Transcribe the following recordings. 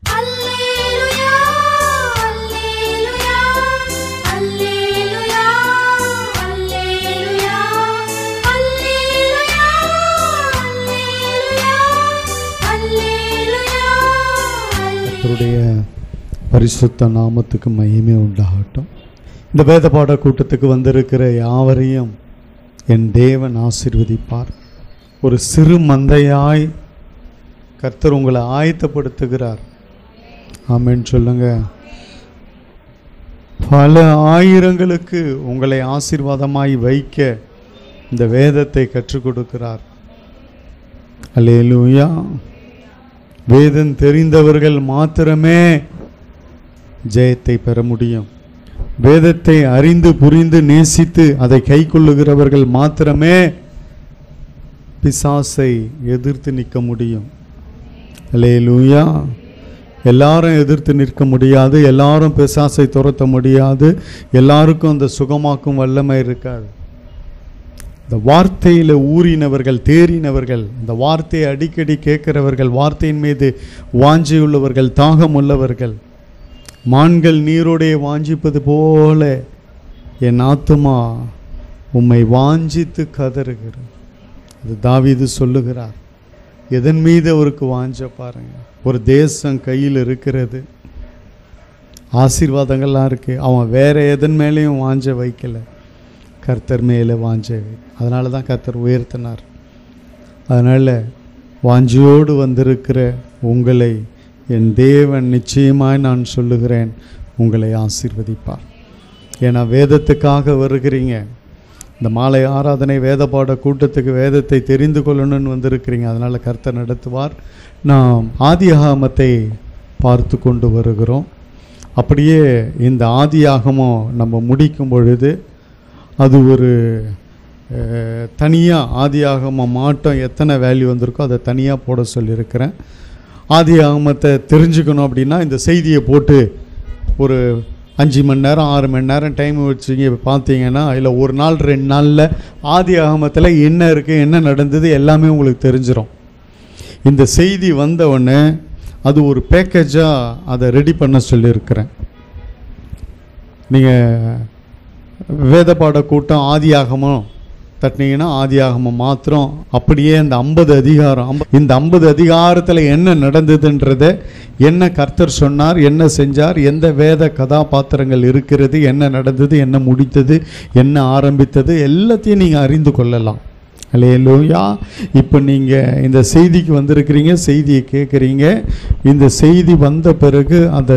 அல்லேலூயா அல்லேலூயா அல்லேலூயா அல்லேலூயா அல்லேலூயா அல்லேலூயா கர்த்தருடைய பரிசுத்த நாமத்துக்கு மகிமை உண்டாகட்டும். இந்த வேத பாட கூட்டத்துக்கு வந்திருக்கிற யாவரையும் என் தேவன் ஆசீர்வதிப்பார். ஒரு சிறு மந்தையாய் கர்த்தர் உங்களை ஆயத்தப்படுத்துகிறார். ஆமென் சொல்லுங்க. பல ஆயிரங்களுக்கு உங்களை ஆசீர்வாதமாய் வைக்க இந்த வேதத்தை கற்றுக் கொடுக்கிறார். அல்லேலூயா. வேதம் தெரிந்தவர்கள் மாத்திரமே ஜெயத்தை பெற முடியும். வேதத்தை அறிந்து புரிந்து நேசித்து அதை கை கொள்ளுகிறவர்கள் மாத்திரமே பிசாசை எதிர்த்து நிற்க முடியும். அல்லேலூயா. எல்லாரும் எதிர்த்து நிற்க முடியாது, எல்லாரும் பிசாசை துரத்த முடியாது, எல்லாருக்கும் அந்த சுகமாக்கும் வல்லமை இருக்காது. இந்த வார்த்தையில் ஊறினவர்கள், தேறினவர்கள், இந்த வார்த்தையை அடிக்கடி கேட்கிறவர்கள், வார்த்தையின் மீது வாஞ்சியுள்ளவர்கள், தாகம் உள்ளவர்கள், மான்கள் நீரோடைய வாஞ்சிப்பது போல என் ஆத்துமா உம்மை வாஞ்சித்து கதறுகிறது. அது தாவீது சொல்லுகிறார். எதன் மீது அவருக்கு வாஞ்ச பாருங்க. ஒரு தேசம் கையில் இருக்கிறது, ஆசீர்வாதங்கள்லாம் இருக்கு. அவன் வேற எதன் மேலேயும் வாஞ்ச வைக்கல, கர்த்தர் மேலே வாஞ்ச. அதனால தான் கர்த்தர் உயர்த்தினார். அதனால் வாஞ்சியோடு வந்திருக்கிற உங்களை என் தேவன் நிச்சயமாய் நான் சொல்லுகிறேன், உங்களை ஆசீர்வதிப்பார். ஏன்னா வேதத்துக்காக வருகிறீங்க. இந்த மாலை ஆராதனை வேத பாட கூட்டத்துக்கு வேதத்தை தெரிந்து கொள்ளணும்னு வந்திருக்கிறீங்க. அதனால் கர்த்தர் நடத்துவார். நாம் ஆதியாகமத்தை பார்த்து கொண்டு வருகிறோம். அப்படியே இந்த ஆதியாகமம் நம்ம முடிக்கும் பொழுது அது ஒரு தனியாக ஆதியாகமம் மாட்டம் எத்தனை வேல்யூ வந்திருக்கோ அதை தனியாக போட சொல்லியிருக்கிறேன். ஆதியாகமத்தை தெரிஞ்சுக்கணும் அப்படின்னா இந்த செய்தியை போட்டு ஒரு 5 மணி நேரம் 6 மணி நேரம் டைம் வச்சுங்க பார்த்தீங்கன்னா அதில் ஒரு நாள் 2 நாளில் ஆதியாகமத்தில் என்ன இருக்குது, என்ன நடந்தது எல்லாமே உங்களுக்கு தெரிஞ்சிடும். இந்த செய்தி வந்தவுடனே அது ஒரு பேக்கேஜாக அதை ரெடி பண்ண சொல்லியிருக்கிறேன். நீங்கள் வேத பாட கூட்டம் ஆதியாகமம் தட்டினீங்கன்னா ஆதியாகமம் மாத்திரம் அப்படியே இந்த 50 அதிகாரம், இந்த 50 அதிகாரத்தில் என்ன நடந்ததுன்றதை, என்ன கர்த்தர் சொன்னார், என்ன செஞ்சார், எந்த வேத கதாபாத்திரங்கள் இருக்கிறது, என்ன நடந்தது, என்ன முடித்தது, என்ன ஆரம்பித்தது, எல்லாத்தையும் நீங்கள் அறிந்து கொள்ளலாம். அல்லேலூயா. இப்போ நீங்கள் இந்த செய்திக்கு வந்திருக்கிறீங்க, செய்தியை கேட்குறீங்க. இந்த செய்தி வந்த பிறகு அந்த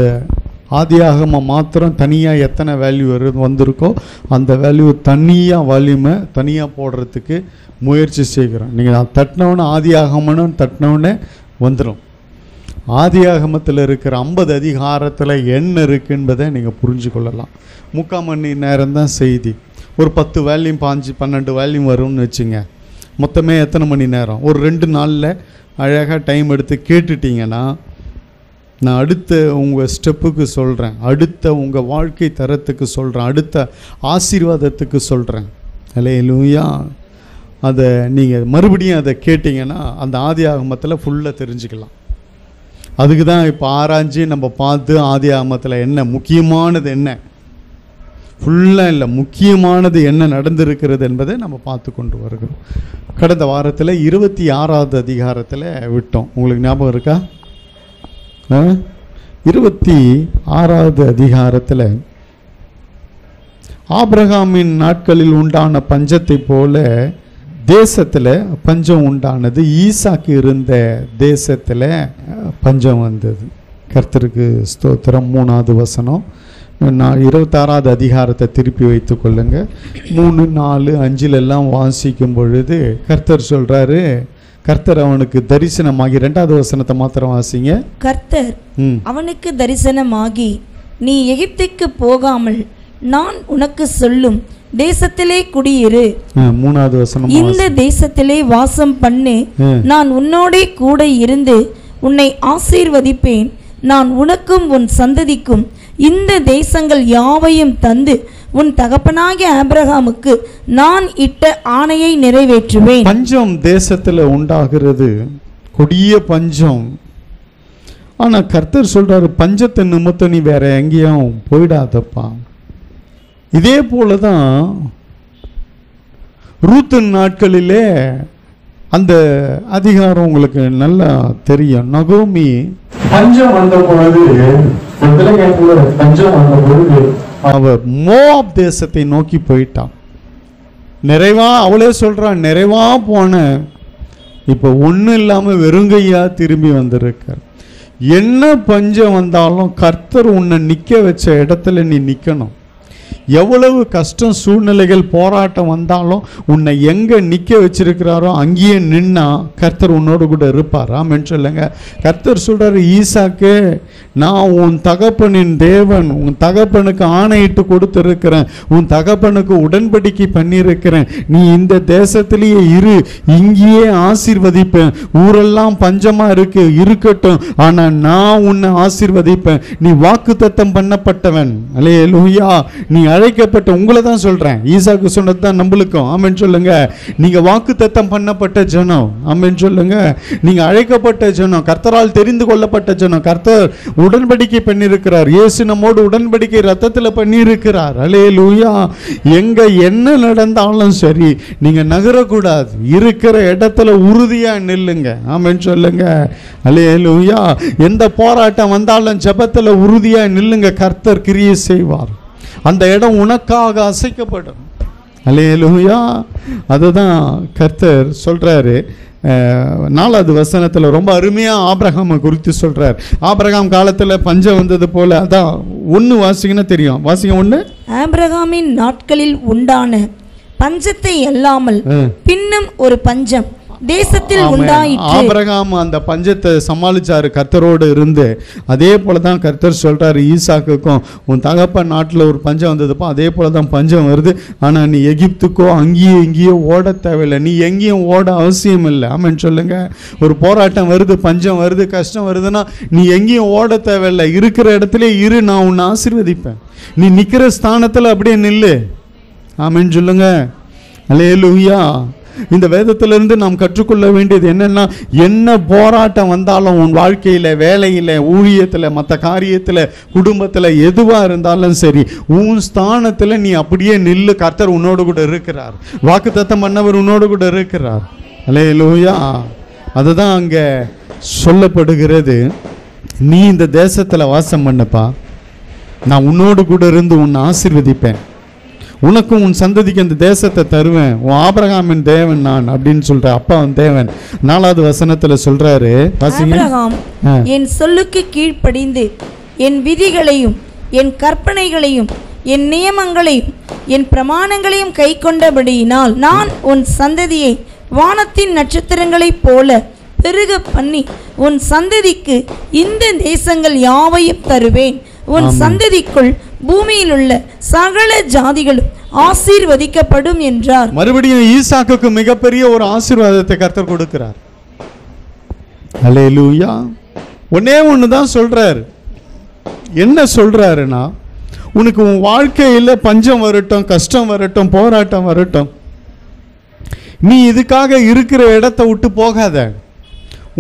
ஆதியாகமம் மாத்திரம் தனியாக எத்தனை வேல்யூ வந்திருக்கோ அந்த வேல்யூ வால்யூமை தனியாக போடுறதுக்கு முயற்சி செய்கிறோம். நீங்கள் தட்டினவுடனே ஆதியாகமம்னு தட்டினவுடனே வந்துடும். ஆதியாகமத்தில் இருக்கிற 50 அதிகாரத்தில் என்ன இருக்குது என்பதை நீங்கள் புரிஞ்சு கொள்ளலாம். 3/4 மணி நேரம் தான் செய்தி. ஒரு 10 வேல்யூம் 12 வேல்யூம் வரும்னு வச்சுங்க. மொத்தமே எத்தனை மணி நேரம்? ஒரு 2 நாளில் அழகாக டைம் எடுத்து கேட்டுட்டிங்கன்னா நான் அடுத்த உங்கள் ஸ்டெப்புக்கு சொல்கிறேன், அடுத்த உங்கள் வாழ்க்கை தரத்துக்கு சொல்கிறேன், அடுத்த ஆசீர்வாதத்துக்கு சொல்கிறேன். அல்லேலூயா. அதை நீங்கள் மறுபடியும் அதை கேட்டிங்கன்னா அந்த ஆதியாகமத்தில் ஃபுல்லாக தெரிஞ்சுக்கலாம். அதுக்கு தான் இப்போ ஆராய்ச்சி நம்ம பார்த்து ஆதியாகமத்தில் என்ன முக்கியமானது, என்ன ஃபுல்லாக இல்லை, முக்கியமானது என்ன நடந்திருக்கிறது என்பதை நம்ம பார்த்து கொண்டு வருகிறோம். கடந்த வாரத்தில் 26வது அதிகாரத்தில் விட்டோம். உங்களுக்கு ஞாபகம் இருக்கா? 26வது அதிகாரத்தில் ஆபிரகாமின் நாட்களில் உண்டான பஞ்சத்தை போல தேசத்தில் பஞ்சம் உண்டானது. ஈசாக்கு இருந்த தேசத்தில் பஞ்சம் வந்தது. கர்த்தருக்கு ஸ்தோத்திரம். 3வது வசனம். நான் 26வது அதிகாரத்தை திருப்பி வைத்து கொள்ளுங்க. 3, 4, 5 வாசிக்கும் பொழுது கர்த்தர் சொல்கிறாரு, கர்த்தர் அவனுக்கு தரிசனமாகி, 2வது வசனத்தை மாத்திரம் வாசிங்க. கர்த்தர் அவனுக்கு தரிசனமாகி, நீ எகிப்துக்கு போகாமல் நான் உனக்கு சொல்லும் தேசத்திலே குடியிரு. 3வது வசனம். இந்த தேசத்திலே வாசம் பண்ணு, நான் உன்னோடே கூட இருந்து உன்னை ஆசீர்வதிப்பேன். நான் உனக்கும் உன் சந்ததிக்கும் இந்த தேசங்கள் யாவையும் தந்து உன் தகப்பனாகிய ஆபிரகாமுக்கு நான் இட்ட ஆணையை நிறைவேற்றுவேன். பஞ்சம் தேசத்தில் உண்டாகிறது, கொடிய பஞ்சம். ஆனால் கர்த்தர் சொல்றாரு, பஞ்சத்தை நிமித்தம் நீ வேற எங்கேயும் போயிடாதப்பா. இதே போல தான் ரூத்தின் நாட்களிலே அந்த அதிகாரம் உங்களுக்கு நல்லா தெரியும். நகோமி பஞ்சம் வந்த பொழுது, பஞ்சம் வந்த பொழுது அவர் மோவாப் தேசத்தை நோக்கி போயிட்டான். நிறைவா அவளே சொல்றான், நிறைவா போன இப்போ ஒன்றும் இல்லாமல் வெறுங்கையா திரும்பி வந்திருக்கார். என்ன பஞ்சம் வந்தாலும் கர்த்தர் உன்னை நிற்க வச்ச இடத்துல நீ நிற்கணும். எவ்வளவு கஷ்டம் சூழ்நிலைகள் போராட்டம் வந்தாலும் உன்னை எங்கே நிற்க வச்சிருக்கிறாரோ அங்கேயே நின்னா கர்த்தர் உன்னோடு கூட இருப்பார். ஆமென் சொல்லுங்க. கர்த்தர் சொல்றாரு, ஈசாக்கு, நான் உன் தகப்பனின் தேவன், உன் தகப்பனுக்கு ஆணையிட்டு கொடுத்திருக்கிறேன், உன் தகப்பனுக்கு உடன்படிக்கை பண்ணியிருக்கிறேன், நீ இந்த தேசத்திலேயே இரு, இங்கேயே ஆசீர்வதிப்பேன். ஊரெல்லாம் பஞ்சமா இருக்கட்டும், ஆனா நான் உன்னை ஆசீர்வதிப்பேன். நீ வாக்குத்தத்தம் பண்ணப்பட்டவன். அல்லேலூயா. நீ அழைக்கப்பட்ட, உங்களை தான் சொல்றேன், ஈசாக்கு சொன்னது தான் நம்மளுக்கும். ஆமென் சொல்லுங்க. நீங்க வாக்குத்தத்தம் பண்ணப்பட்ட ஜனம். ஆமென் சொல்லுங்க. நீங்க அழைக்கப்பட்ட ஜனம், கர்த்தரால் தெரிந்து கொள்ளப்பட்ட ஜனம். கர்த்தர் உடன்படிக்கை பண்ணியிருக்கிறார். இயேசு நம்மோடு உடன்படிக்கை ரத்தத்தில் பண்ணியிருக்கிறார். அல்லேலூயா. எங்க என்ன நடந்தாலும் சரி, நீங்க நகரக்கூடாது, இருக்கிற இடத்துல உறுதியா நில்லுங்க. ஆமென் சொல்லுங்க. அல்லேலூயா. எந்த போராட்டம் வந்தாலும் ஜெபத்துல உறுதியா நில்லுங்க, கர்த்தர் கிரியை செய்வார். அந்த இடம் உனக்காக அசைக்கப்படும். அல்லேலூயா. அதுதான் கர்த்தர் சொல்றாரு. 4வது வசனத்தில் ரொம்ப அருமையாக ஆபிரகாமை குறித்து சொல்றார். ஆபிரகாம் காலத்தில் பஞ்சம் வந்தது போல, அதான் 1 வாசிங்கன்னா தெரியும். வாசிங்க 1. ஆபிரகாமின் நாட்களில் உண்டான பஞ்சத்தை அல்லாமல் பின்னும் ஒரு பஞ்சம் தேசத்தில் உண்டாயிற்று. ஆபிரகாம் அந்த பஞ்சத்தை சமாளிச்சாரு கர்த்தரோடு இருந்து. அதே போல தான் கர்த்தர் சொல்றாரு ஈசாக்குக்கும், உன் தகப்பன் நாட்டில் ஒரு பஞ்சம் வந்ததுப்போ அதே போல தான் பஞ்சம் வருது. ஆனா நீ எகிப்துக்கோ அங்கேயும் இங்கேயோ ஓட தேவையில்லை, நீ எங்கேயும் ஓட அவசியம் இல்லை. ஆமென் சொல்லுங்க. ஒரு போராட்டம் வருது, பஞ்சம் வருது, கஷ்டம் வருதுன்னா நீ எங்கேயும் ஓட தேவையில்லை, இருக்கிற இடத்துல இரு, நான் உன்னை ஆசீர்வதிப்பேன். நீ நிக்கிற ஸ்தானத்துல அப்படியே நில்லு. ஆமென் சொல்லுங்க. அல்லேலூயா. இந்த வேதத்திலிருந்து நாம் கற்றுக்கொள்ள வேண்டியது என்னன்னா, என்ன போராட்டம் வந்தாலும் உன் வாழ்க்கையில, வேலையில, ஊழியத்துல, மற்ற காரியத்துல, குடும்பத்துல, எதுவா இருந்தாலும் சரி, உன் ஸ்தானத்துல நீ அப்படியே நில்லு. கர்த்தர் உன்னோடு கூட இருக்கிறார். வாக்குத்தத்தம் பண்ணவர் உன்னோடு கூட இருக்கிறார். அல்லேலூயா. அதுதான் அங்க சொல்லப்படுகிறது. நீ இந்த தேசத்துல வாசம் பண்ணப்பா, நான் உன்னோடு கூட இருந்து உன்னை ஆசீர்வதிப்பேன், உனக்கும் உன் சந்ததிக்கு அந்த தேசத்தை தருவேன், உன் ஆபிரகாமின் தேவன் நான் அப்படின்னு சொல்ற அப்பாவின் தேவன். 4வது வசனத்துல சொல்றாரு, ஆபிரகாம் என் சொல்லுக்கு கீழ்ப்படிந்து என் விதிகளையும் என் கற்பனைகளையும் என் நியமங்களையும் என் பிரமாணங்களையும் கை கொண்டபடியினால் நான் உன் சந்ததியை வானத்தின் நட்சத்திரங்களைப் போல பெருக பண்ணி உன் சந்ததிக்கு இந்த தேசங்கள் யாவையும் தருவேன். உன் சந்ததிக்குள் பூமியில் உள்ள சகல ஜாதிகளும் ஆசீர்வதிக்கப்படும் என்றார். மறுபடியும் ஈசாக்குக்கு மிகப்பெரிய ஒரு ஆசீர்வாதத்தை கர்த்தர் கொடுக்கிறார். அல்லேலூயா. ஒன்னே ஒண்ணுதான் சொல்றாரு. என்ன சொல்றாருன்னா, உனக்கு உன் வாழ்க்கையில பஞ்சம் வரட்டும், கஷ்டம் வரட்டும், போராட்டம் வரட்டும், நீ இதுக்காக இருக்கிற இடத்தை விட்டு போகாத,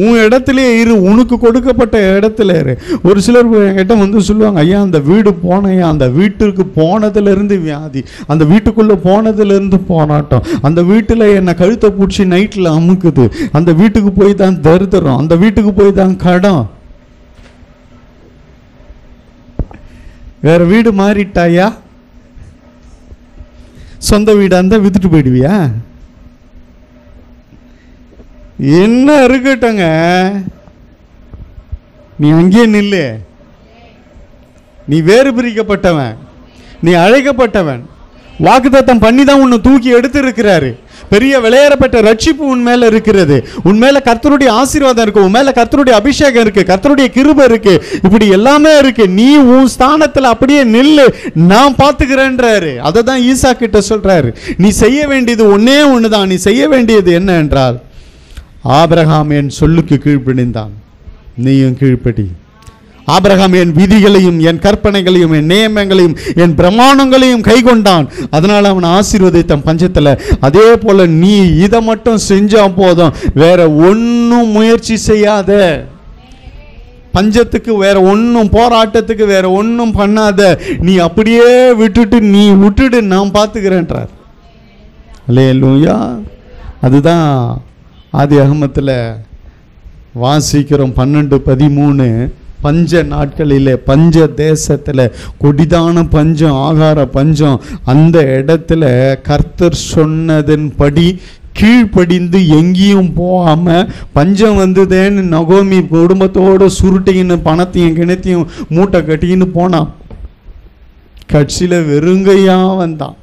உன் இடத்துல இரு, உனக்கு கொடுக்கப்பட்ட இடத்துல இரு. ஒரு சிலர் என்கிட்ட வந்து சொல்லுவாங்க, ஐயா அந்த வீடு போனையா, அந்த வீட்டுக்கு போனதுலேருந்து வியாதி, அந்த வீட்டுக்குள்ளே போனதுலேருந்து போராட்டம், அந்த வீட்டில் என்னை கழுத்தை பூச்சி நைட்டில் அமுக்குது, அந்த வீட்டுக்கு போய் தான் தரித்திரம், அந்த வீட்டுக்கு போய் தான் கடன். வேற வீடு மாறிட்டாயா? சொந்த வீடாக இருந்தால் வித்துட்டு போயிடுவியா? என்ன இருக்கட்டங்க, நீ அங்கே நில்லு. நீ வேறு பிரிக்கப்பட்டவன், நீ அழைக்கப்பட்டவன், வாக்குத்தத்தம் பண்ணி தான் உன்னை தூக்கி எடுத்து இருக்கிறாரு. பெரிய விளையாடப்பட்ட ரட்சிப்பு உன் மேல இருக்கிறது, உன் மேல கர்த்தருடைய ஆசீர்வாதம் இருக்கு, உன் மேல கர்த்தருடைய அபிஷேகம் இருக்கு, கர்த்தருடைய கிருபை இருக்கு, இப்படி எல்லாமே இருக்கு. நீ உன் ஸ்தானத்துல அப்படியே நில்லு, நான் பார்த்துக்கிறேன்றாரு. அதை தான் ஈசா கிட்ட சொல்றாரு. நீ செய்ய வேண்டியது ஒன்னே ஒண்ணுதான். நீ செய்ய வேண்டியது என்ன என்றால், ஆபிரகாம் என் சொல்லுக்கு கீழ்ப்படிந்தான், நீயும் கீழ்ப்படி. ஆபிரகாம் என் விதிகளையும் என் கற்பனைகளையும் என் நியமங்களையும் என் பிரமாணங்களையும் கை கொண்டான், அதனால அவன் ஆசீர்வதித்தான் பஞ்சத்துல. அதே போல நீ இதை மட்டும் செஞ்சா போதும், வேற ஒன்னும் முயற்சி செய்யாத. பஞ்சத்துக்கு வேற ஒன்றும், போராட்டத்துக்கு வேற ஒன்றும் பண்ணாத, நீ அப்படியே விட்டுடு, நான் பார்த்துக்கிறேன்றார். அல்லேலூயா. அதுதான் ஆதியாகமத்தில் வாசிக்கிறோம் 12:13. பஞ்ச நாட்களிலே, பஞ்ச தேசத்தில், கொடிதான பஞ்சம், ஆகார பஞ்சம், அந்த இடத்துல கர்த்தர் சொன்னதன்படி கீழ்ப்படிந்து எங்கேயும் போகாம, பஞ்சம் வந்ததேன்னு நகோமி குடும்பத்தோடு சுருட்டின்னு பணத்தையும் கிணத்தையும் மூட்டை கட்டின்னு போனான். கட்சியில் வெறுங்கையா வந்தான்.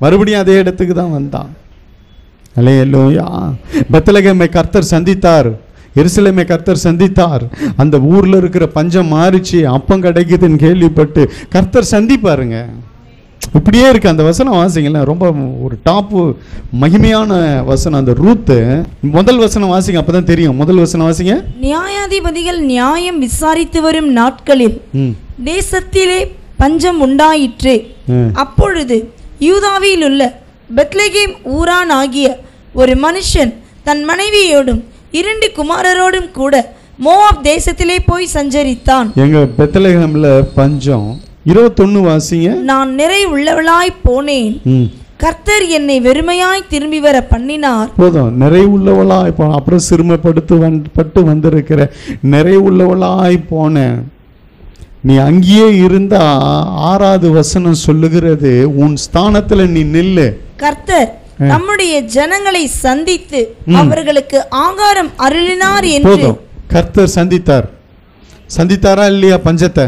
மறுபடியும் அதே இடத்துக்கு தான் வந்தான். அல்லேலூயா. பெத்லகேமை கர்த்தர் சந்தித்தார், எருசலேமை கர்த்தர் சந்தித்தார். அந்த ஊர்ல இருக்கிற பஞ்சம் மாறிச்சு, அப்பம் கிடைக்குதுன்னு கேள்விப்பட்டு கர்த்தர் சந்திப்பாருங்க. இப்படியே இருக்கு. அந்த வசனம் வாசிங்கள, ரொம்ப ஒரு டாப்பு மகிமையான வசனம். அந்த ரூத்து முதல் வசனம் வாசிங்க, அப்பதான் தெரியும். முதல் வசனம் வாசிங்க. நியாயாதிபதிகள் நியாயம் விசாரித்து வரும் நாட்களில் தேசத்திலே பஞ்சம் உண்டாயிற்று. அப்பொழுது யூதாவில் உள்ள பெத்லகேம் ஊரான் ஆகிய ஒரு மனுஷன் தன் மனைவியோடும் 2 குமாரரோடும் கூட மோவாப் தேசத்திலே போய் சஞ்சரித்தான். எங்க பெத்லகேம்ல பஞ்சம். 21 வாசிங்க. நான் நிறை உள்ளவளாய் போனேன், கர்த்தர் என்னை வெறுமையாய் திரும்பி வர பண்ணினார். போதும். நிறை உள்ளவளாய் அப்புறம் சிறுமைப்பட்டு வந்திருக்கிற நிறை உள்ளவளாய் போனேன். நீ அங்கேயே இருந்தா 6வது வசனம் சொல்லுகிறது, உன் ஸ்தானத்துல நீ நில்லு. கர்த்தர் நம்முடைய ஜனங்களை சந்தித்து அவர்களுக்கு ஆகாரம் அருளினார் என்று. கர்த்தர் சந்தித்தாரா இல்லையா? பஞ்சத்தை,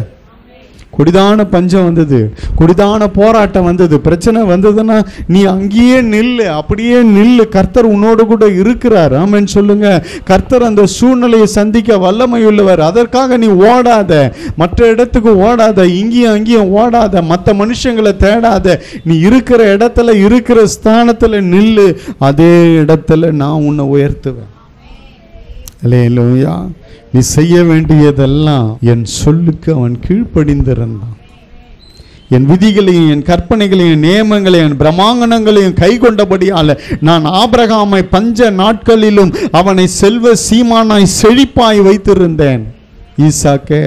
கொடிதான பஞ்சம் வந்தது, கொடிதான போராட்டம் வந்தது, பிரச்சனை வந்ததுன்னா நீ அங்கேயே நில்லு, அப்படியே நில்லு. கர்த்தர் உன்னோடு கூட இருக்கிறார். ஆமென் சொல்லுங்க. கர்த்தர் அந்த சூழ்நிலையை சந்திக்க வல்லமை உள்ளவர். அதற்காக நீ ஓடாத, மற்ற இடத்துக்கு ஓடாத, இங்கேயும் அங்கேயும் ஓடாத, மற்ற மனுஷங்களை தேடாத. நீ இருக்கிற இடத்துல, இருக்கிற ஸ்தானத்துல நில்லு. அதே இடத்துல நான் உன்னை உயர்த்துவேன். அல்லேலூயா. நீ செய்ய வேண்டியதெல்லாம் என் சொல்லுக்கு அவன் கீழ்ப்படிந்திருந்தான். என் விதிகளையும் என் கற்பனைகளையும் என் நியமங்களையும் என் பிரமாங்கணங்களையும் கை கொண்டபடியால் நான் ஆபிரகாமை பஞ்ச நாட்களிலும் அவனை செல்வ சீமானாய் செழிப்பாய் வைத்திருந்தேன். ஈசாக்கே,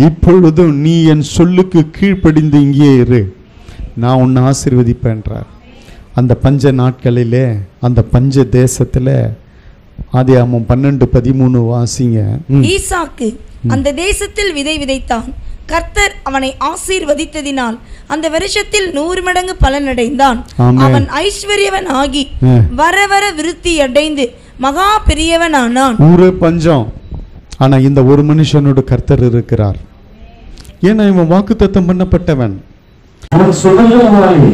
இப்பொழுதும் நீ என் சொல்லுக்கு கீழ்ப்படிந்து இங்கே இரு, நான் உன்னை ஆசீர்வதிப்பேன்றார். அந்த பஞ்ச நாட்களிலே, அந்த பஞ்ச தேசத்தில் ஆதியாகமம் 12:13 வாசிங்க. ஈசாக்கு அந்த தேசத்தில் விதை விதைத்தான். கர்த்தர் அவனை ஆசீர்வதித்ததினால் அந்த வருஷத்தில் 100 மடங்கு பலனடைந்தான். அவன் ஐஸ்வர்யவன் ஆகி வர வர விருத்தி அடைந்து மகா பெரியவனானான். ஊரே பஞ்சம், ஆனா இந்த ஒரு மனுஷனோடு கர்த்தர் இருக்கிறார். ஏன்னா இவன் வாக்குத்தத்தம் பண்ணப்பட்டவன், அவன் சுதந்திரவாளி,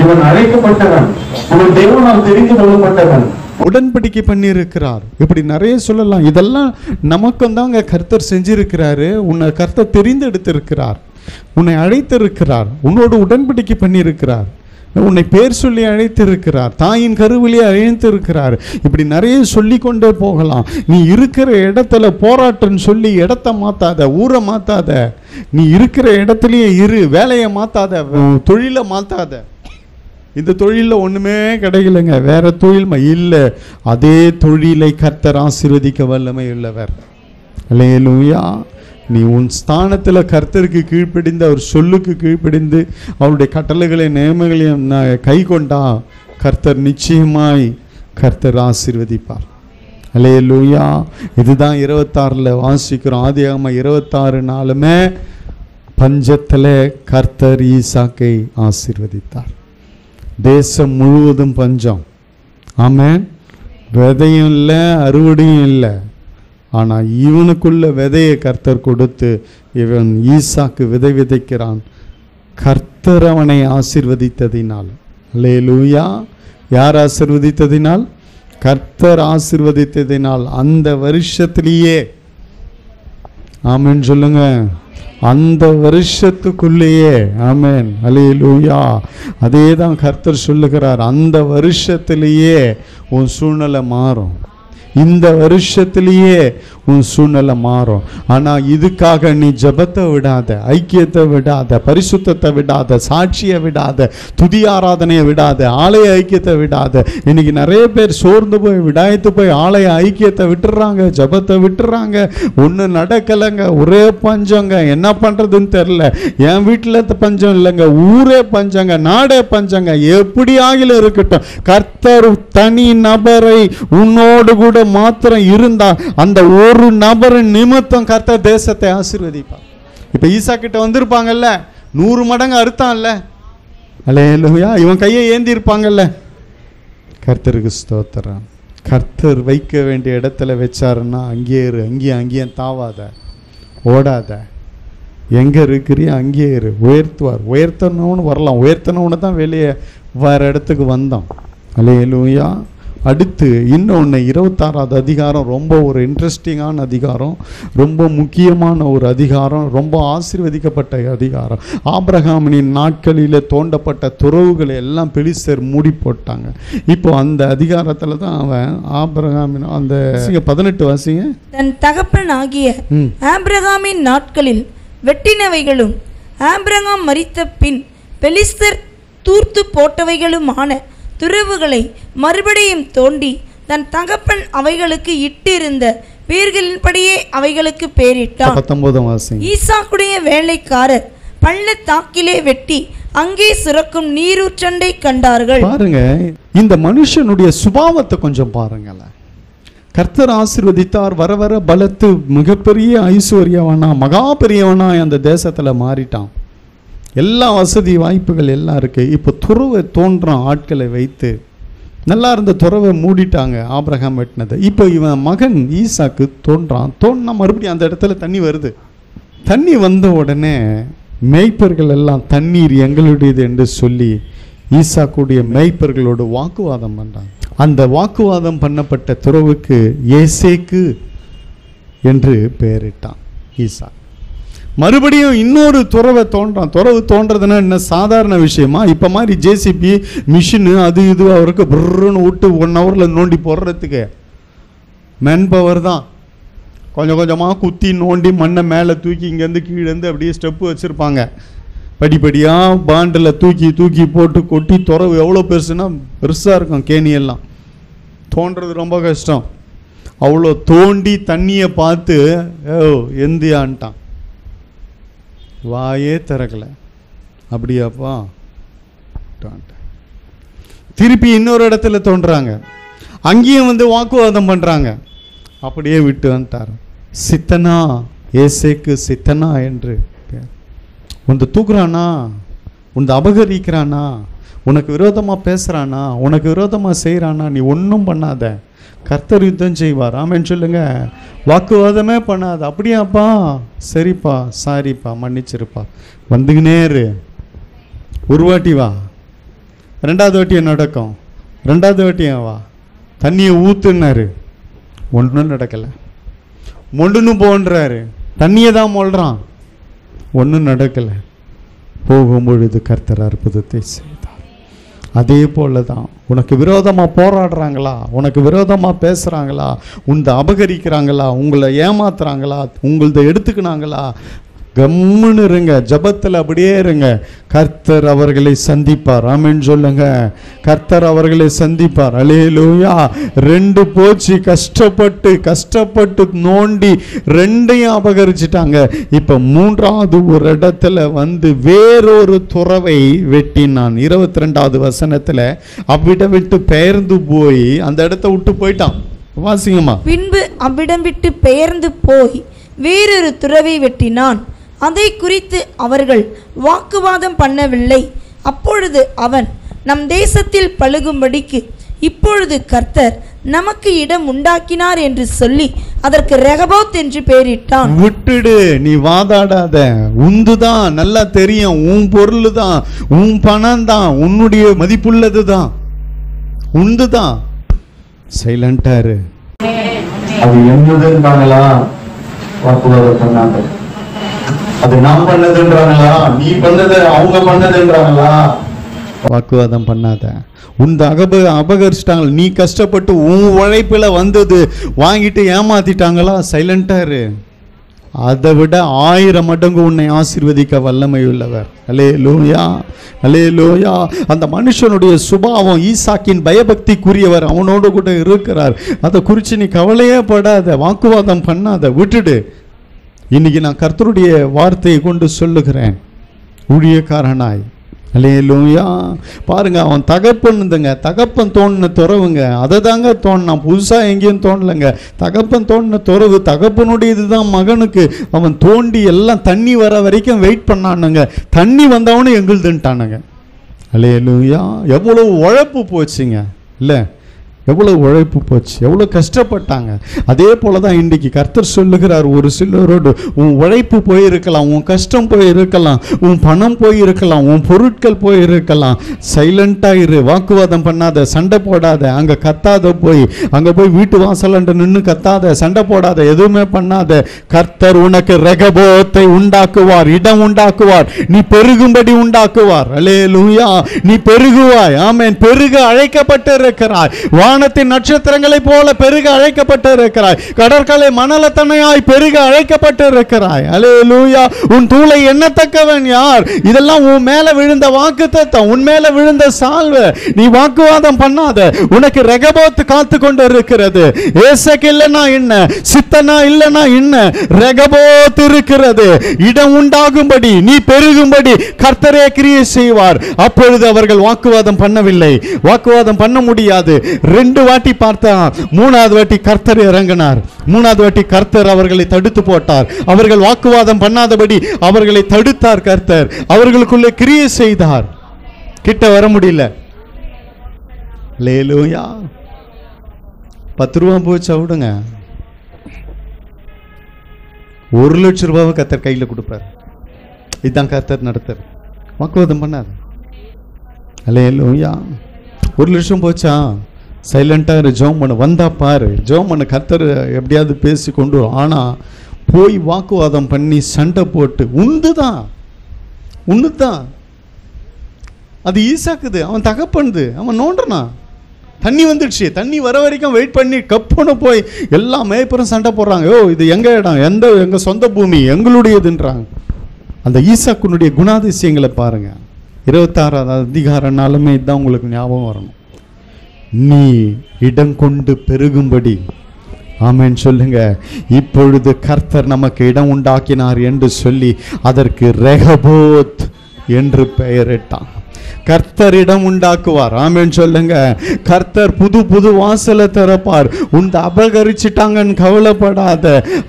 இவன் அழைக்கப்பட்டவன், அவன் தேவனால் தெரிந்து கொள்ளப்பட்டவன், உடன்படிக்கை பண்ணி இருக்கிறார். இப்படி நிறைய சொல்லலாம். இதெல்லாம் நமக்கும் தாங்க கர்த்தர் செஞ்சிருக்கிறாரு. உன்னை கர்த்தர் தெரிந்தெடுத்திருக்கிறார், உன்னை அழைத்திருக்கிறார், உன்னோடு உடன்படிக்கை பண்ணி இருக்கிறார், உன்னை பேர் சொல்லி அழைத்திருக்கிறார், தாயின் கருவிலே அழைத்திருக்கிறார். இப்படி நிறைய சொல்லி கொண்டே போகலாம். நீ இருக்கிற இடத்துல போராட்டம் சொல்லி இடத்த மாத்தாத, ஊரை மாத்தாத. நீ இருக்கிற இடத்துலயே இரு, வேலையை மாத்தாத, தொழிலை மாத்தாத. இந்த தொழிலில் ஒன்றுமே கிடைக்கலைங்க, வேற தொழில் இல்லை, அதே தொழிலை கர்த்தர் ஆசீர்வதிக்க வல்லமை உள்ளவர். அல்லேலூயா. நீ உன் ஸ்தானத்தில் கர்த்தருக்கு கீழ்ப்படிந்து, அவர் சொல்லுக்கு கீழ்ப்படிந்து, அவருடைய கட்டளைகளையும் நியமங்களையும் கை கொண்டா கர்த்தர் நிச்சயமாய் கர்த்தர் ஆசீர்வதிப்பார். அல்லேலூயா. இதுதான் 26 வாசிக்கிறோம். ஆதியாகமம் 26 பஞ்சத்தில் கர்த்தர் ஈசாக்கை ஆசீர்வதித்தார். தேசம் முழுவதும் பஞ்சம். ஆமென். விதையும் இல்லை, அறுவடையும் இல்லை. ஆனால் இவனுக்குள்ள விதையை கர்த்தர் கொடுத்து இவன் ஈசாக்கு விதை விதைக்கிறான். கர்த்தர் அவனை ஆசீர்வதித்ததினால். அல்லேலூயா. யார் ஆசீர்வதித்ததினால்? கர்த்தர் ஆசீர்வதித்ததினால். அந்த வருஷத்திலேயே, ஆமென் சொல்லுங்க, அந்த வருஷத்துக்குள்ளேயே. ஆமென். அல்லேலூயா. அதே தான் கர்த்தர் சொல்லுகிறார். அந்த வருஷத்திலேயே உன் சூழ்நிலை மாறும். இந்த வருஷத்திலேயே உன் சூழ்நிலை மாறும். ஆனா இதுக்காக நீ ஜெபத்தை விடாத, ஐக்கியத்தை விடாத, பரிசுத்தத்தை விடாத, சாட்சியை விடாத, துதி ஆராதனையை விடாத, ஆலய ஐக்கியத்தை விடாத. இன்னைக்கு நிறைய பேர் சோர்ந்து போய் விடாயத்து போய் ஆலய ஐக்கியத்தை விட்டுறாங்க, ஜெபத்தை விட்டுறாங்க. ஒன்றும் நடக்கலைங்க, ஒரே பஞ்சங்க, என்ன பண்றதுன்னு தெரியல. என் வீட்டில் பஞ்சம் இல்லைங்க, ஊரே பஞ்சங்க, நாடே பஞ்சங்க. எப்படி ஆகிலும் இருக்கட்டும், கர்த்தர் தனி நபரை உன்னோடு கூட மாத்திரம் இருந்தா அந்த ஒரு நபரின் நிமித்தம் கர்த்தர் தேசத்தை ஆசீர்வதிப்பார். இப்ப ஈசா கிட்ட வந்திருப்பாங்கல்ல, 100 மடங்கு அறுத்தான்ல, அல்லேலூயா, இவன் கையை ஏந்தி இருப்பாங்கல்ல. கர்த்தருக்கு ஸ்தோத்திரம். கர்த்தர் வைக்க வேண்டிய இடத்துல வச்சாருன்னா அங்கேயே இரு, அங்கேயும் தாவாத, ஓடாத, எங்க இருக்கிறியா அங்கேயே இரு. உயர்த்துவார். உயர்த்தணும்னு வரலாம், உயர்த்தணும்னு தான் வெளியே வேற இடத்துக்கு வந்தோம். அல்லேலூயா. அடுத்து இன்னொன்று 26வது அதிகாரம் ரொம்ப ஒரு இன்ட்ரெஸ்டிங்கான அதிகாரம், ரொம்ப முக்கியமான ஒரு அதிகாரம், ரொம்ப ஆசீர்வதிக்கப்பட்ட அதிகாரம். ஆபிரகாமின் நாட்களில் தோண்டப்பட்ட துறவுகளை எல்லாம் பெலிஸ்தர் மூடி போட்டாங்க. இப்போ அந்த அதிகாரத்தில் தான் அவன் ஆபிரகாமின் அந்த 18 வாசிங்க. தன் தகப்பனாகிய ஆபிரகாமின் நாட்களில் வெட்டினவைகளும் ஆபிரகாம் மரித்த பின் பெலிஸ்தர் தூர்த்து போட்டவைகளுமான துறவுகளை மறுபடியும் தோண்டி தன் தகப்பன் அவைகளுக்கு இட்டிருந்த பேர்களின்படியே அவைகளுக்கு பேரிட்டான். 19 வாசிங்க. ஈசாக்குடைய வேலைக்காரர் பள்ளத்தாக்கிலே வெட்டி அங்கே சுரக்கும் நீரூற்றண்டை கண்டார்கள். பாருங்க, இந்த மனுஷனுடைய சுபாவத்தை கொஞ்சம் பாருங்களேன். கர்த்தர் ஆசீர்வதித்தார், வர வர பலத்து மிகப்பெரிய ஐஸ்வர்யவனா, மகா பெரியவனா அந்த தேசத்துல மாறிட்டான். எல்லா வசதி வாய்ப்புகள் எல்லாம் இருக்கு. இப்போ துறவை தோன்றான் ஆட்களை வைத்து. நல்லா இருந்த துறவை மூடிட்டாங்க ஆபிரகாம் வெட்டினதை. இப்போ இவன் மகன் ஈசாக்கு தோன்றா மறுபடியும் அந்த இடத்துல தண்ணி வருது. தண்ணி வந்த உடனே மேய்ப்பர்கள் எல்லாம் தண்ணீர் எங்களுடையது என்று சொல்லி ஈசாக்குடைய மேய்ப்பர்களோடு வாக்குவாதம் பண்றாங்க. அந்த வாக்குவாதம் பண்ணப்பட்ட துறவுக்கு ஏசேக்கு என்று பெயரிட்டான் ஈசா. மறுபடியும் இன்னொரு துறவை தோன்றான். துறவு தோன்றதுன்னா என்ன சாதாரண விஷயமா? இப்போ மாதிரி ஜேசிபி மிஷினு அது இது அவருக்கு புர்ன்னு விட்டு 1 ஹவரில் நோண்டி போடுறதுக்கு மென் பவர் தான். கொஞ்சம் கொஞ்சமாக குத்தி நோண்டி மண்ணை மேலே தூக்கி இங்கேருந்து கீழேருந்து அப்படியே ஸ்டெப்பு வச்சுருப்பாங்க. படிப்படியாக பாண்டில் தூக்கி தூக்கி போட்டு கொட்டி துறவு எவ்வளோ பெருசுன்னா பெருசாக இருக்கும். கேணியெல்லாம் தோன்றது ரொம்ப கஷ்டம். அவ்வளோ தோண்டி தண்ணியை பார்த்து எந்தியான்ட்டான். வாயே திறக்கல. அப்படியாப்பா? திருப்பி இன்னொரு இடத்துல தோன்றாங்க. அங்கேயும் வந்து வாக்குவாதம் பண்றாங்க. அப்படியே விட்டு வந்துட்டார். சித்தனா, ஏசேக்கு சித்தனா என்று உன்னை தூக்குறானா, உன்னை அபகரிக்கிறானா, உனக்கு விரோதமா பேசுறானா, உனக்கு விரோதமா செய்யறானா, நீ ஒன்றும் பண்ணாத, கர்த்தர் யுத்தம் செய்வார். ஆமென் சொல்லுங்க. வாக்குவாதமே பண்ணாது. அப்படியாப்பா? சரிப்பா, சாரிப்பா, மன்னிச்சிருப்பா, வந்துக்கினே இரு. ஒரு வாட்டி வா, 2வது வாட்டியை நடக்கும், 2வது வாட்டியா வா, தண்ணியை ஊத்துனாரு, ஒன்றும் நடக்கலை. மொண்டுன்னு போன்றாரு, தண்ணியை தான் மொள்றான், ஒன்றும் நடக்கலை. போகும்பொழுது கர்த்தர் அற்புதத்தை செய்தார். அதே போல தான் உனக்கு விரோதமாக போராடுறாங்களா, உனக்கு விரோதமாக பேசுகிறாங்களா, உன்னை அபகரிக்கிறாங்களா, உங்களை ஏமாத்துறாங்களா, உங்களதை எடுத்துக்கினாங்களா, கம்முன்னு இருங்க, ஜபத்தில் அப்படியே இருங்க. கர்த்தர் அவர்களை சந்திப்பார். ஆமென் சொல்லுங்க. கர்த்தர் அவர்களை சந்திப்பார். அல்லேலூயா. 2 போச்சு. கஷ்டப்பட்டு நோண்டி 2ஐயும் அபகரிச்சிட்டாங்க. இப்ப 3வது ஒரு இடத்துல வந்து வேறொரு துறவை வெட்டினான். 22வது வசனத்துல அவ்விடம் விட்டு பெயர்ந்து போய் அந்த இடத்த விட்டு போயிட்டான். வாசிங்கம்மா. பின்பு அவ்விடம் விட்டு பெயர்ந்து போய் வேறொரு துறவை வெட்டினான். அதை குறித்து அவர்கள் வாக்குவாதம் பண்ணவில்லை. அப்பொழுது அவன், நம் தேசத்தில் பழுகும்படிக்கு இப்பொழுது கர்த்தர் நமக்கு இடம் உண்டாக்கினார் என்று சொல்லி அதற்கு ரெகபோத் என்று பெயரிட்டான். விட்டுடு, நீ வாதாடாத. உந்துதான், நல்லா தெரியும், உன் பொருள் தான், உன் பணம் தான், உன்னுடைய மதிப்புள்ளது தான், உண்டுதான். சைலண்டாரு. அது என்னதுன்றாங்களா? வாக்குவாதம் பண்ணாங்க. அது நான் பண்ணதுன்றாங்களா? நீ பண்ணது அவங்க பண்ணதுன்றாங்களா? வாக்குவாதம் பண்ணாத. உந்த அபகரிச்சிட்டாங்க, நீ கஷ்டப்பட்டு உன் உழைப்பில் வந்தது வாங்கிட்டு ஏமாத்திட்டாங்களா, சைலண்டா இரு. அதை விட 1000 மடங்கு உன்னை ஆசீர்வதிக்க வல்லமை உள்ளவர். அல்லேலூயா, அல்லேலூயா. அந்த மனுஷனுடைய சுபாவம் ஈசாக்கின் பயபக்திக்குரியவர் அவனோடு கூட இருக்கிறார். அதை குறித்து நீ கவலையே படாத, வாக்குவாதம் பண்ணாத, விட்டுடு. இன்னைக்கு நான் கர்த்தருடைய வார்த்தையை கொண்டு சொல்லுகிறேன், ஊழியக்காரனாய். அல்லேலூயா. பாருங்க, அவன் தகப்பன் தோணின துறவுங்க, அதை தாங்க தோணினான், புதுசாக எங்கேயும் தோணலைங்க. தகப்பன் தோணின துறவு, தகப்பனுடைய இதுதான் மகனுக்கு. அவன் தோண்டி எல்லாம் தண்ணி வர வரைக்கும் வெயிட் பண்ணானுங்க. தண்ணி வந்தவனு எங்களுதுன்ட்டானுங்க. அல்லேலூயா. எவ்வளோ உழைப்பு போச்சுங்க, இல்லை? எவ்வளோ உழைப்பு போச்சு, எவ்வளோ கஷ்டப்பட்டாங்க. அதே போல தான் இன்றைக்கி கர்த்தர் சொல்லுகிறார், ஒரு சிலரோடு உன் உழைப்பு போயிருக்கலாம், உன் கஷ்டம் போயிருக்கலாம், உன் பணம் போயிருக்கலாம், உன் பொருட்கள் போயிருக்கலாம். சைலண்டாக இரு, வாக்குவாதம் பண்ணாத, சண்டை போடாத, அங்கே கத்தாத, அங்கே போய் வீட்டு வாசலண்ட நின்று கத்தாத, சண்டை போடாத, எதுவுமே பண்ணாத. கர்த்தர் உனக்கு ரெகபோத்தை உண்டாக்குவார், இடம் உண்டாக்குவார், நீ பெருகும்படி உண்டாக்குவார். அல்லேலூயா. நீ பெருகுவாய். ஆமென். பெருக அழைக்கப்பட்டு இருக்கிறாய். வானத்தின் நட்சத்திரங்களை போல பெருக அழைக்கப்பட்டு இருக்கிறாய். கடற்கரை மணலத்தனையாய் பெருக அழைக்கப்பட்டு இருக்கிறாய். அல்லேலூயா. உன் தூளை எண்ணத்தக்கவன் யார்? இதெல்லாம் உன் மேல விழுந்த வாக்குத்தத்தம், உன் மேல விழுந்த சால்வை. நீ வாக்குவாதம் பண்ணாத. உனக்கு ரெகபோத் காத்து கொண்டு இருக்கிறது. ஏசக் இல்லைன்னா என்ன, சித்தனா இல்லைன்னா என்ன, ரெகபோத் இருக்கிறது. இடம் உண்டாகும்படி, நீ பெருகும்படி கர்த்தரே கிரியை செய்வார். அப்பொழுது அவர்கள் வாக்குவாதம் பண்ணவில்லை. வாக்குவாதம் பண்ண முடியாது. 2 வாட்டி பார்த்தா, 3வது வாட்டி கர்த்தர் இறங்கினார். 3வது வாட்டி கர்த்தர் அவர்களை தடுத்து போட்டார். அவர்கள் வாக்குவாதம் பண்ணாதபடி அவர்களை தடுத்தார் கர்த்தர். அவர்களுக்குள்ளே கிரியை செய்தார். கிட்ட வர முடியல. அல்லேலூயா. 10 ரூபா போச்சு விடுங்க, 1 லட்சம் ரூபாவை கர்த்தர் கையில் கொடுப்பார். இதுதான் கர்த்தர் நடத்துற. வாக்குவாதம் பண்ணாது. அல்லேலூயா. 1 லட்சம் போச்சா, சைலண்டாக ஜெபம் பண்ண வந்தா பாரு, ஜெபம் பண்ண, கர்த்தர் எப்படியாவது பேசி கொண்டு வரும். ஆனால் போய் வாக்குவாதம் பண்ணி சண்டை போட்டு உண்டுதான். அது ஈசாக்குது, அவன் தகப்பனுது, அவன் நோண்டுறான். தண்ணி வந்துடுச்சு, தண்ணி வர வரைக்கும் வெயிட் பண்ணி கப்புன்னு போய் எல்லா மேய்ப்பரும் சண்டை போடுறாங்க. இது எங்க இடம், எங்க சொந்த பூமி, எங்களுடையதுன்றாங்க. அந்த ஈசாக்குனுடைய குணாதிசயங்களை பாருங்க. 26வது அதிகாரனாலுமே இதுதான் உங்களுக்கு ஞாபகம் வரணும். நீ இடம் கொண்டு பெருகும்படி. ஆமென் சொல்லுங்க. இப்பொழுது கர்த்தர் நமக்கு இடம் உண்டாக்கினார் என்று சொல்லி அதற்கு ரெகபோத் என்று பெயரிட்டான். கர்த்தரிடம் உண்டாக்குவார். ஆமென் சொல்லுங்க. கர்த்தர் புது வாசலை திறப்பார். உன் அபகரிச்சிட்டாங்கன்னு கவலைப்படாத.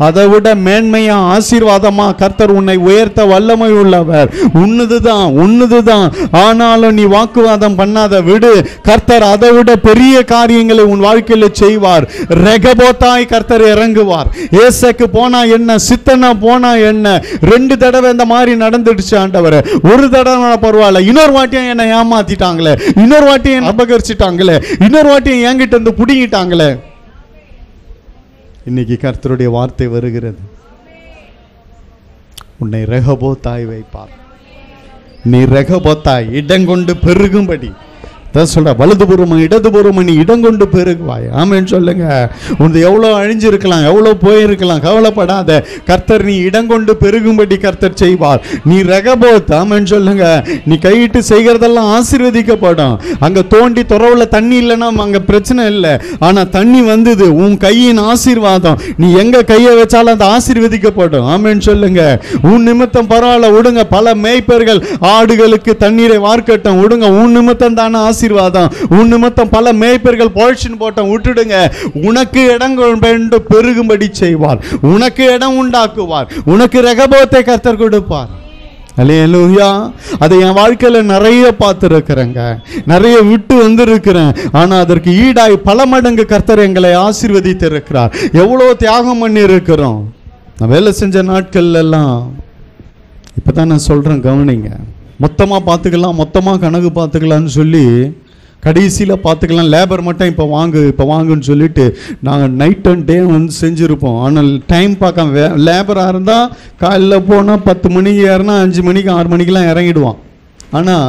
அதை விட மேன்மையா ஆசீர்வாதமா கர்த்தர் உன்னை உயர்த்த வல்லமை உள்ளவர். உன்னதுதான். ஆனாலும் நீ வாக்குவாதம் பண்ணாத, விடு. கர்த்தர் அதை விட பெரிய காரியங்களை உன் வாழ்க்கையில் செய்வார். ரெகபோத்தாய் கர்த்தர் இறங்குவார். ஏசக்கு போனா என்ன, சித்தனா போனா என்ன, 2 தடவை இந்த மாதிரி நடந்துடுச்சு ஆண்டவர். ஒரு தடவை பரவாயில்ல, இன்னொரு வாட்டியும் என்ன ஏமாத்திட்டாங்களே, இன்னொரு வாட்டியும் அபகரிச்சிட்டாங்களே, இன்னொரு வாட்டியும் என்கிட்ட இருந்து புடிங்கிட்டாங்களே. இன்னைக்கு கர்த்தருடைய வார்த்தை வருகிறது. உன்னை ரெகபோத்தாய் வைப்பார். நீ ரெகபோத்தாய் இடங்கொண்டு பெருகும்படி. சொல்ற வலதுபுறமும் இடதுபுறமும் நீ இடங்கொண்டு பெருகுவாய். ஆமென் சொல்லுங்க. உனது எவ்வளோ அழிஞ்சிருக்கலாம், எவ்வளோ போயிருக்கலாம், கவலைப்படாத. கர்த்தர் நீ இடங்கொண்டு பெருகும்படி கர்த்தர் செய்வார். நீ ரெகபோத். ஆமென் சொல்லுங்க. நீ கையிட்டு செய்கிறதெல்லாம் ஆசீர்வதிக்கப்படும். அங்க தோண்டி துறவுல தண்ணி இல்லைன்னா அங்க பிரச்சனை இல்லை. ஆனா தண்ணி வந்தது, உன் கையின் ஆசீர்வாதம். நீ எங்க கையை வச்சாலும் அது ஆசீர்வதிக்கப்படும். ஆமென் சொல்லுங்க. உன் நிமித்தம் பரவாயில்ல, விடுங்க. பல மேய்ப்பர்கள் ஆடுகளுக்கு தண்ணீரை வார்க்கட்டும், விடுங்க. உன் நிமித்தம் தானே ஆசீர்வாதம். உன் நிமித்தம் பல மேய்ப்பர்கள் பொழிச்சின்னு போட்டோம், விட்டுடுங்க. உனக்கு இடங்கள் வேண்டும் பெருகும்படி செய்வார். உனக்கு இடம் உண்டாக்குவார். உனக்கு ரெகபோத்தை கர்த்தர் கொடுப்பார். அல்லேலூயா. அதை என் வாழ்க்கையில நிறைய பார்த்துருக்கிறேங்க, நிறைய விட்டு வந்திருக்கிறேன். ஆனால் அதற்கு ஈடாய் பல மடங்கு கர்த்தர் எங்களை ஆசீர்வதித்து இருக்கிறார். எவ்வளோ தியாகம் பண்ணி இருக்கிறோம். நான் வேலை செஞ்ச நாட்கள் எல்லாம் இப்போதான் நான் சொல்கிறேன், கவனிங்க. மொத்தமாக பார்த்துக்கலாம், மொத்தமாக கணக்கு பார்த்துக்கலான்னு சொல்லி கடைசியில் பார்த்துக்கலாம். லேபர் மட்டும் இப்போ வாங்குன்னு சொல்லிட்டு நாங்கள் நைட் அண்ட் டே வந்து செஞ்சுருப்போம். ஆனால் டைம் பார்க்க லேபராக இருந்தால் காலையில் போனால் 10 மணிக்கு ஏறினா 5 மணிக்கு 6 மணிக்கெலாம் இறங்கிடுவான். ஆனால்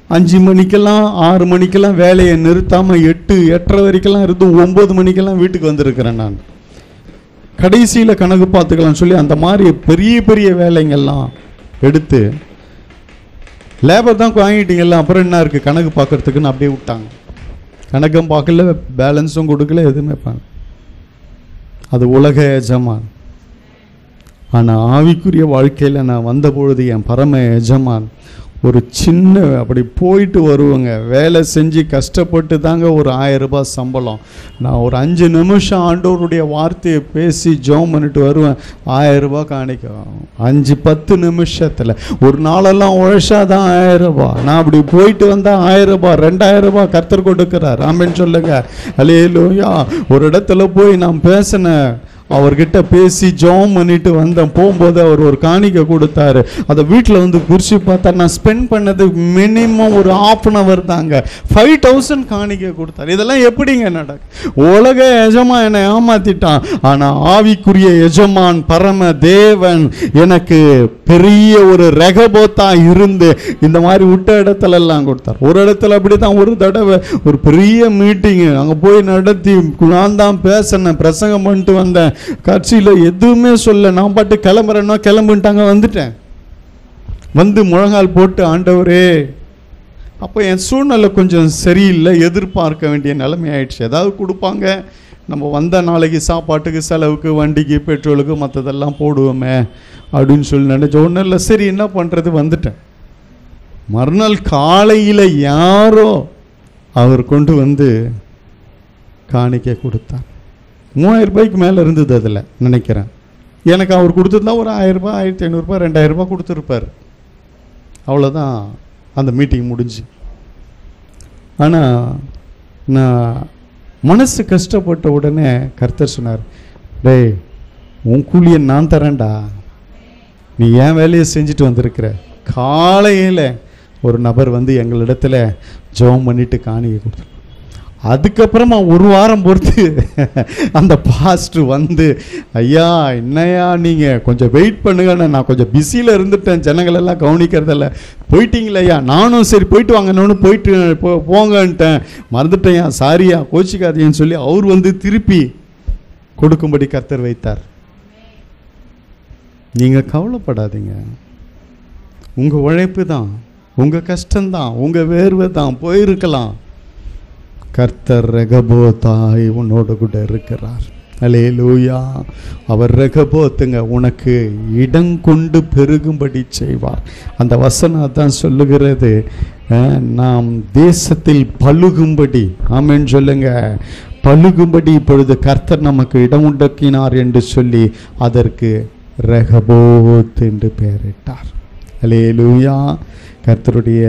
5 மணிக்கெல்லாம் 6 மணிக்கெல்லாம் வேலையை நிறுத்தாமல் 8, 8:30 வரைக்கெல்லாம் இருந்து 9 மணிக்கெல்லாம் வீட்டுக்கு வந்திருக்கிறேன் நான். கடைசியில் கணக்கு பார்த்துக்கலாம்னு சொல்லி அந்த மாதிரி பெரிய பெரிய வேலைங்கள்லாம் எடுத்து லேபர் தான் வாங்கிட்டீங்கல்ல, அப்புறம் என்ன இருக்குது கணக்கு பார்க்கறதுக்குன்னு அப்படியே விட்டாங்க. கணக்கும் பார்க்கல, பேலன்ஸும் கொடுக்கல, எதுவுமே பார்க்கல. அது உலக எஜமான். ஆனால் ஆவிக்குரிய வாழ்க்கையில் நான் வந்தபொழுது என் பரம எஜமான் ஒரு சின்ன அப்படி போயிட்டு வருவேங்க. வேலை செஞ்சு கஷ்டப்பட்டு தாங்க ஒரு 1000 ரூபாய் சம்பளம். நான் ஒரு 5 நிமிஷம் ஆண்டவருடைய வார்த்தையை பேசி ஜெபம் பண்ணிட்டு வருவேன். 1000 ரூபாய் காணிக்கும். 5-10 நிமிஷத்தில் ஒரு நாளெல்லாம் உழைச்சாதான் 1000 ரூபாய். நான் அப்படி போயிட்டு வந்தால் 1000 ரூபாய் 2000 ரூபாய் கர்த்தர் கொடுக்குறார். ஆமென் சொல்லுங்க. அல்லேலூயா. ஒரு இடத்துல போய் நான் பேசினேன், அவர்கிட்ட பேசி ஜெபம் பண்ணிட்டு வந்தேன். போகும்போது அவர் ஒரு காணிக்கை கொடுத்தாரு. அதை வீட்டில் வந்து குறித்து பார்த்தா நான் ஸ்பெண்ட் பண்ணது மினிமம் ஒரு 1/2 hour தாங்க. 5000 காணிக்கை கொடுத்தாரு. இதெல்லாம் எப்படிங்க நடக்கும்? உலக எஜமான் என்னை ஏமாத்திட்டான். ஆனால் ஆவிக்குரிய எஜமான் பரம தேவன் எனக்கு பெரிய ஒரு ரெகபோத்தா இருந்து இந்த மாதிரி விட்ட இடத்துல எல்லாம் கொடுத்தார். ஒரு இடத்துல அப்படி தான் ஒரு தடவை ஒரு பெரிய மீட்டிங்கு அங்கே போய் நடத்தி நான் தான் பேசினேன், பிரசங்கம் பண்ணிட்டு வந்தேன். கட்சியில் எதுவுமே சொல்ல, நான் பாட்டு கிளம்புறேன்னா கிளம்புட்டாங்க. வந்துட்டேன். வந்து முழங்கால் போட்டு, ஆண்டவரே, அப்போ என் சூழ்நிலை கொஞ்சம் சரியில்லை, எதிர்பார்க்க வேண்டிய நிலைமை ஆயிடுச்சு. ஏதாவது கொடுப்பாங்க, நம்ம வந்த நாளைக்கு சாப்பாட்டுக்கு, செலவுக்கு, வண்டிக்கு, பெட்ரோலுக்கு மற்றதெல்லாம் போடுவோமே அப்படின்னு சொல்லி நினச்ச ஒன்றும் இல்லை. சரி என்ன பண்ணுறது, வந்துட்டேன். மறுநாள் காலையில் யாரோ அவர் கொண்டு வந்து காணிக்கை கொடுத்தார். 3000 ரூபாய்க்கு மேலே இருந்தது அதில் நினைக்கிறேன். எனக்கு அவர் கொடுத்ததுலாம் ஒரு 1000 ரூபாய், 1500 ரூபாய், 2000 ரூபாய் கொடுத்துருப்பார். அவ்வளோதான் அந்த மீட்டிங் முடிஞ்சு. ஆனால் நான் மனசு கஷ்டப்பட்ட உடனே கர்த்தர் சொன்னார், டேய் உன் கூலியை நான் தரேன்டா, நீ ஏன் வேலையை செஞ்சுட்டு வந்திருக்கிற. காலையில் ஒரு நபர் வந்து எங்களிடத்துல ஜெபம் பண்ணிட்டு காணிக்கை கொடுத்தார். அதுக்கப்புறமா ஒரு வாரம் பொறுத்து அந்த பாஸ்டர் வந்து, ஐயா என்னையா நீங்கள் கொஞ்சம் வெயிட் பண்ணுங்கன்னு, நான் கொஞ்சம் பிஸியில் இருந்துட்டேன், ஜனங்களெல்லாம் கவனிக்கிறதில்ல, போயிட்டீங்களேயா. நானும் சரி போயிட்டு வாங்கன்னு போயிட்டு போங்கன்ட்டேன், மறந்துட்டேயா, சாரியா, கோச்சிக்காதீங்கன்னு சொல்லி அவர் வந்து திருப்பி கொடுக்கும்படி கர்த்தர் வைத்தார். நீங்கள் கவலைப்படாதீங்க. உங்கள் உழைப்பு தான், உங்கள் கஷ்டம்தான், உங்கள் வேர்வை தான் போயிருக்கலாம். கர்த்தர் ரெகபோத்தாய் உன்னோடு கூட இருக்கிறார். அல்லேலூயா. அவர் ரெகபோத்துங்க, உனக்கு இடம் கொண்டு பெருகும்படி செய்வார். அந்த வசனம் தான் சொல்லுகிறது, நாம் தேசத்தில் பலுகும்படி. ஆமென் சொல்லுங்க. பலுகும்படி இப்பொழுது கர்த்தர் நமக்கு இடம் உண்டாக்கினார் என்று சொல்லி அதற்கு ரெகபோத் என்று பெயரிட்டார். அல்லேலூயா. கர்த்தருடைய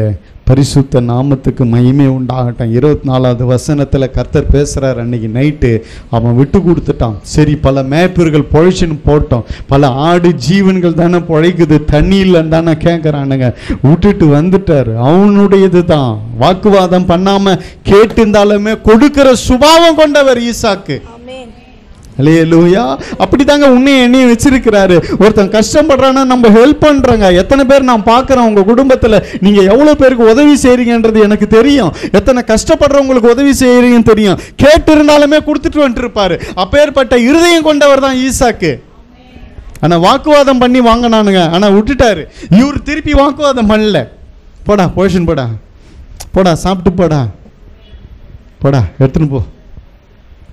பரிசுத்த நாமத்துக்கு மகிமை உண்டாகட்டும். 24வது வசனத்தில் கர்த்தர் பேசுகிறார். அன்னைக்கு நைட்டு அவன் விட்டு கொடுத்துட்டான். சரி, பல மேய்ப்பர்கள் பொழைச்சின்னு போட்டோம், பல ஆடு ஜீவன்கள் தானே பொழைக்குது, தண்ணி இல்லைன்னு தானே கேட்குறானுங்க, விட்டுட்டு வந்துட்டார். அவனுடையது தான், வாக்குவாதம் பண்ணாமல் கேட்டிருந்தாலுமே கொடுக்கிற சுபாவம் கொண்டவர் ஈசாக்கு. அல்லேலூயா. அப்படிதாங்க உன்னையும் என்னையும் வச்சிருக்கிறாரு. ஒருத்தன் கஷ்டப்படுறான்னா நம்ம ஹெல்ப் பண்றோங்க. எத்தனை பேர் நான் பார்க்குறேன் உங்க குடும்பத்தில், நீங்க எவ்வளோ பேருக்கு உதவி செய்றீங்கன்றது எனக்கு தெரியும். எத்தனை கஷ்டப்படுறவங்களுக்கு உதவி செய்யறீங்கன்னு தெரியும். கேட்டு இருந்தாலுமே கொடுத்துட்டு வந்துட்டு இருப்பாரு. அப்பேற்பட்ட இருதயம் கொண்டவர் தான் ஈசாக்கு. ஆனா வாக்குவாதம் பண்ணி வாங்கினானுங்க, ஆனா விட்டுட்டாரு. இவர் திருப்பி வாக்குவாதம் பண்ணல. போடா போஷன், போடா போடா சாப்பிட்டு போடா போடா எடுத்துன்னு போ,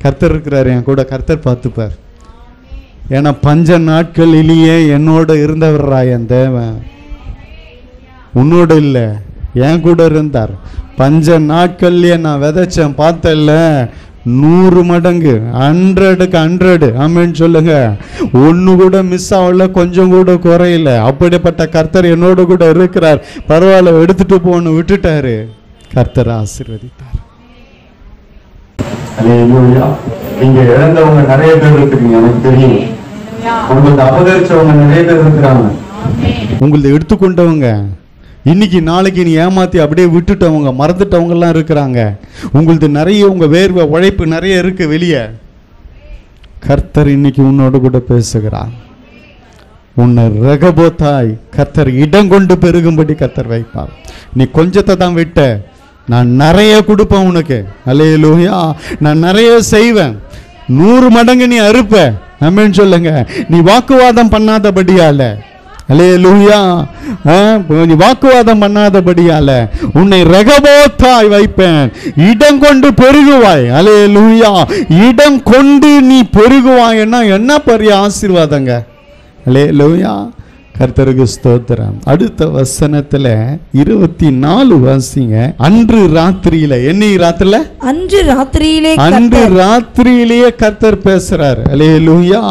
கர்த்தர் இருக்கிறார் என் கூட, கர்த்தர் பார்த்துப்பார். ஏன்னா பஞ்ச நாட்களிலேயே என்னோட இருந்தவர்ரா என் தேவன், உன்னோட இல்லை என் கூட இருந்தார். பஞ்ச நாட்கள்லயே நான் விதைச்சேன், பார்த்தல 100 மடங்கு, 100க்கு 100. ஆமென் சொல்லுங்க. ஒன்று கூட மிஸ் ஆகல, கொஞ்சம் கூட குறையில. அப்படிப்பட்ட கர்த்தர் என்னோட கூட இருக்கிறார். பரவாயில்ல, எடுத்துட்டு போன்னு விட்டுட்டாரு. கர்த்தர் ஆசீர்வதித்தார். அல்லேலூயா. நீங்க இழந்தவங்க நிறைய பேர் இருக்கிறீங்க, எனக்கு தெரியும். உங்களுக்கு அபகரிச்சவங்க நிறைய பேர் இருக்கிறாங்க. உங்களது எடுத்துக்கொண்டவங்க, இன்னைக்கு நாளைக்கு நீ ஏமாத்தி அப்படியே விட்டுட்டவங்க, மறந்துட்டவங்க எல்லாம் இருக்கிறாங்க. உங்களது நிறைய, உங்க வேர்வை உழைப்பு நிறைய இருக்கு வெளியே. கர்த்தர் இன்னைக்கு உன்னோடு கூட பேசுகிறார். உன்னை ரெகபோத்தாய் கர்த்தர் இடம் கொண்டு பெருகும்படி கர்த்தர் வைப்பார். நீ கொஞ்சத்தை தான் விட்ட, நான் நிறைய கொடுப்பேன் உனக்கு. அல்லேலூயா. நான் நிறைய செய்வேன், 100 மடங்கு நீ அறுப்ப. ஆமென் சொல்லுங்க. நீ வாக்குவாதம் பண்ணாதபடியால, அல்லேலூயா, நீ வாக்குவாதம் பண்ணாதபடியால உன்னை ரெகபோத்தாய் வைப்பேன், இடம் கொண்டு பெருகுவாய். அல்லேலூயா. இடம் கொண்டு நீ பெருகுவாய்ன்னா என்ன பெரிய ஆசீர்வாதங்க. அல்லேலூயா. கர்த்தருக்கு ஸ்தோத்திரம். அடுத்த வசனத்துல 24 வாசிங்க. அன்று ராத்திரியில, என்னைக்கு ராத்திரில? அன்று ராத்திரியிலேயே கர்த்தர் பேசுறாரு. அல்லேலூயா.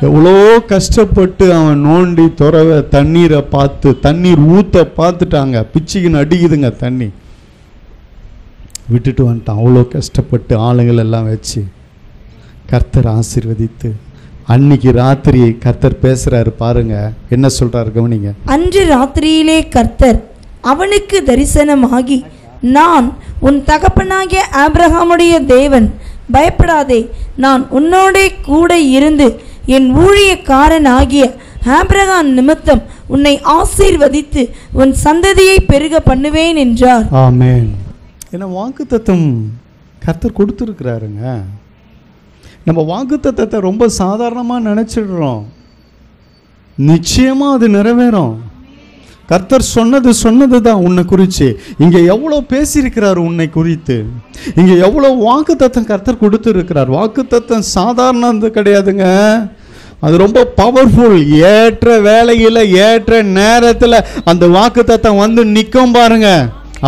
எவ்வளோ கஷ்டப்பட்டு அவன் நோண்டி துறவ தண்ணீரை பார்த்து, தண்ணீர் ஊத்த பார்த்துட்டாங்க, பிச்சுக்குன்னு அடிக்குதுங்க தண்ணி, விட்டுட்டு வந்துட்டான். அவ்வளோ கஷ்டப்பட்டு ஆளுங்கள் எல்லாம் வச்சு கர்த்தர் ஆசீர்வதித்து அன்னைக்கு ராத்திரி கர்த்தர் பேசுறாரு. பாருங்க என்ன சொல்றாரு, கவனிங்க. அன்று ராத்திரியிலே கர்த்தர் அவனுக்கு தரிசனமாகி, நான் உன் தகப்பனாகிய ஆபிரகாமுடைய தேவன், பயப்படாதே, நான் உன்னோடே கூட இருந்து என் ஊழியக்காரன் ஆகிய ஆபிரகாம் நிமித்தம் உன்னை ஆசீர்வதித்து உன் சந்ததியை பெருக பண்ணுவேன் என்றார். ஆமென். ஏன்னா வாக்குத்தத்தம் கர்த்தர் கொடுத்துருக்கிறாருங்க. நம்ம வாக்குத்தத்தத்தை ரொம்ப சாதாரணமாக நினச்சிடுறோம். நிச்சயமாக அது நிறைவேறும். கர்த்தர் சொன்னது தான் உன்னை குறித்து. இங்கே எவ்வளோ பேசியிருக்கிறார் உன்னை குறித்து, இங்கே எவ்வளோ வாக்குத்தத்தம் கர்த்தர் கொடுத்துருக்கிறார். வாக்குத்தத்தம் சாதாரணது கிடையாதுங்க, அது ரொம்ப பவர்ஃபுல். ஏற்ற வேலையில் ஏற்ற நேரத்தில் அந்த வாக்குத்தத்தம் வந்து நிற்கும் பாருங்க.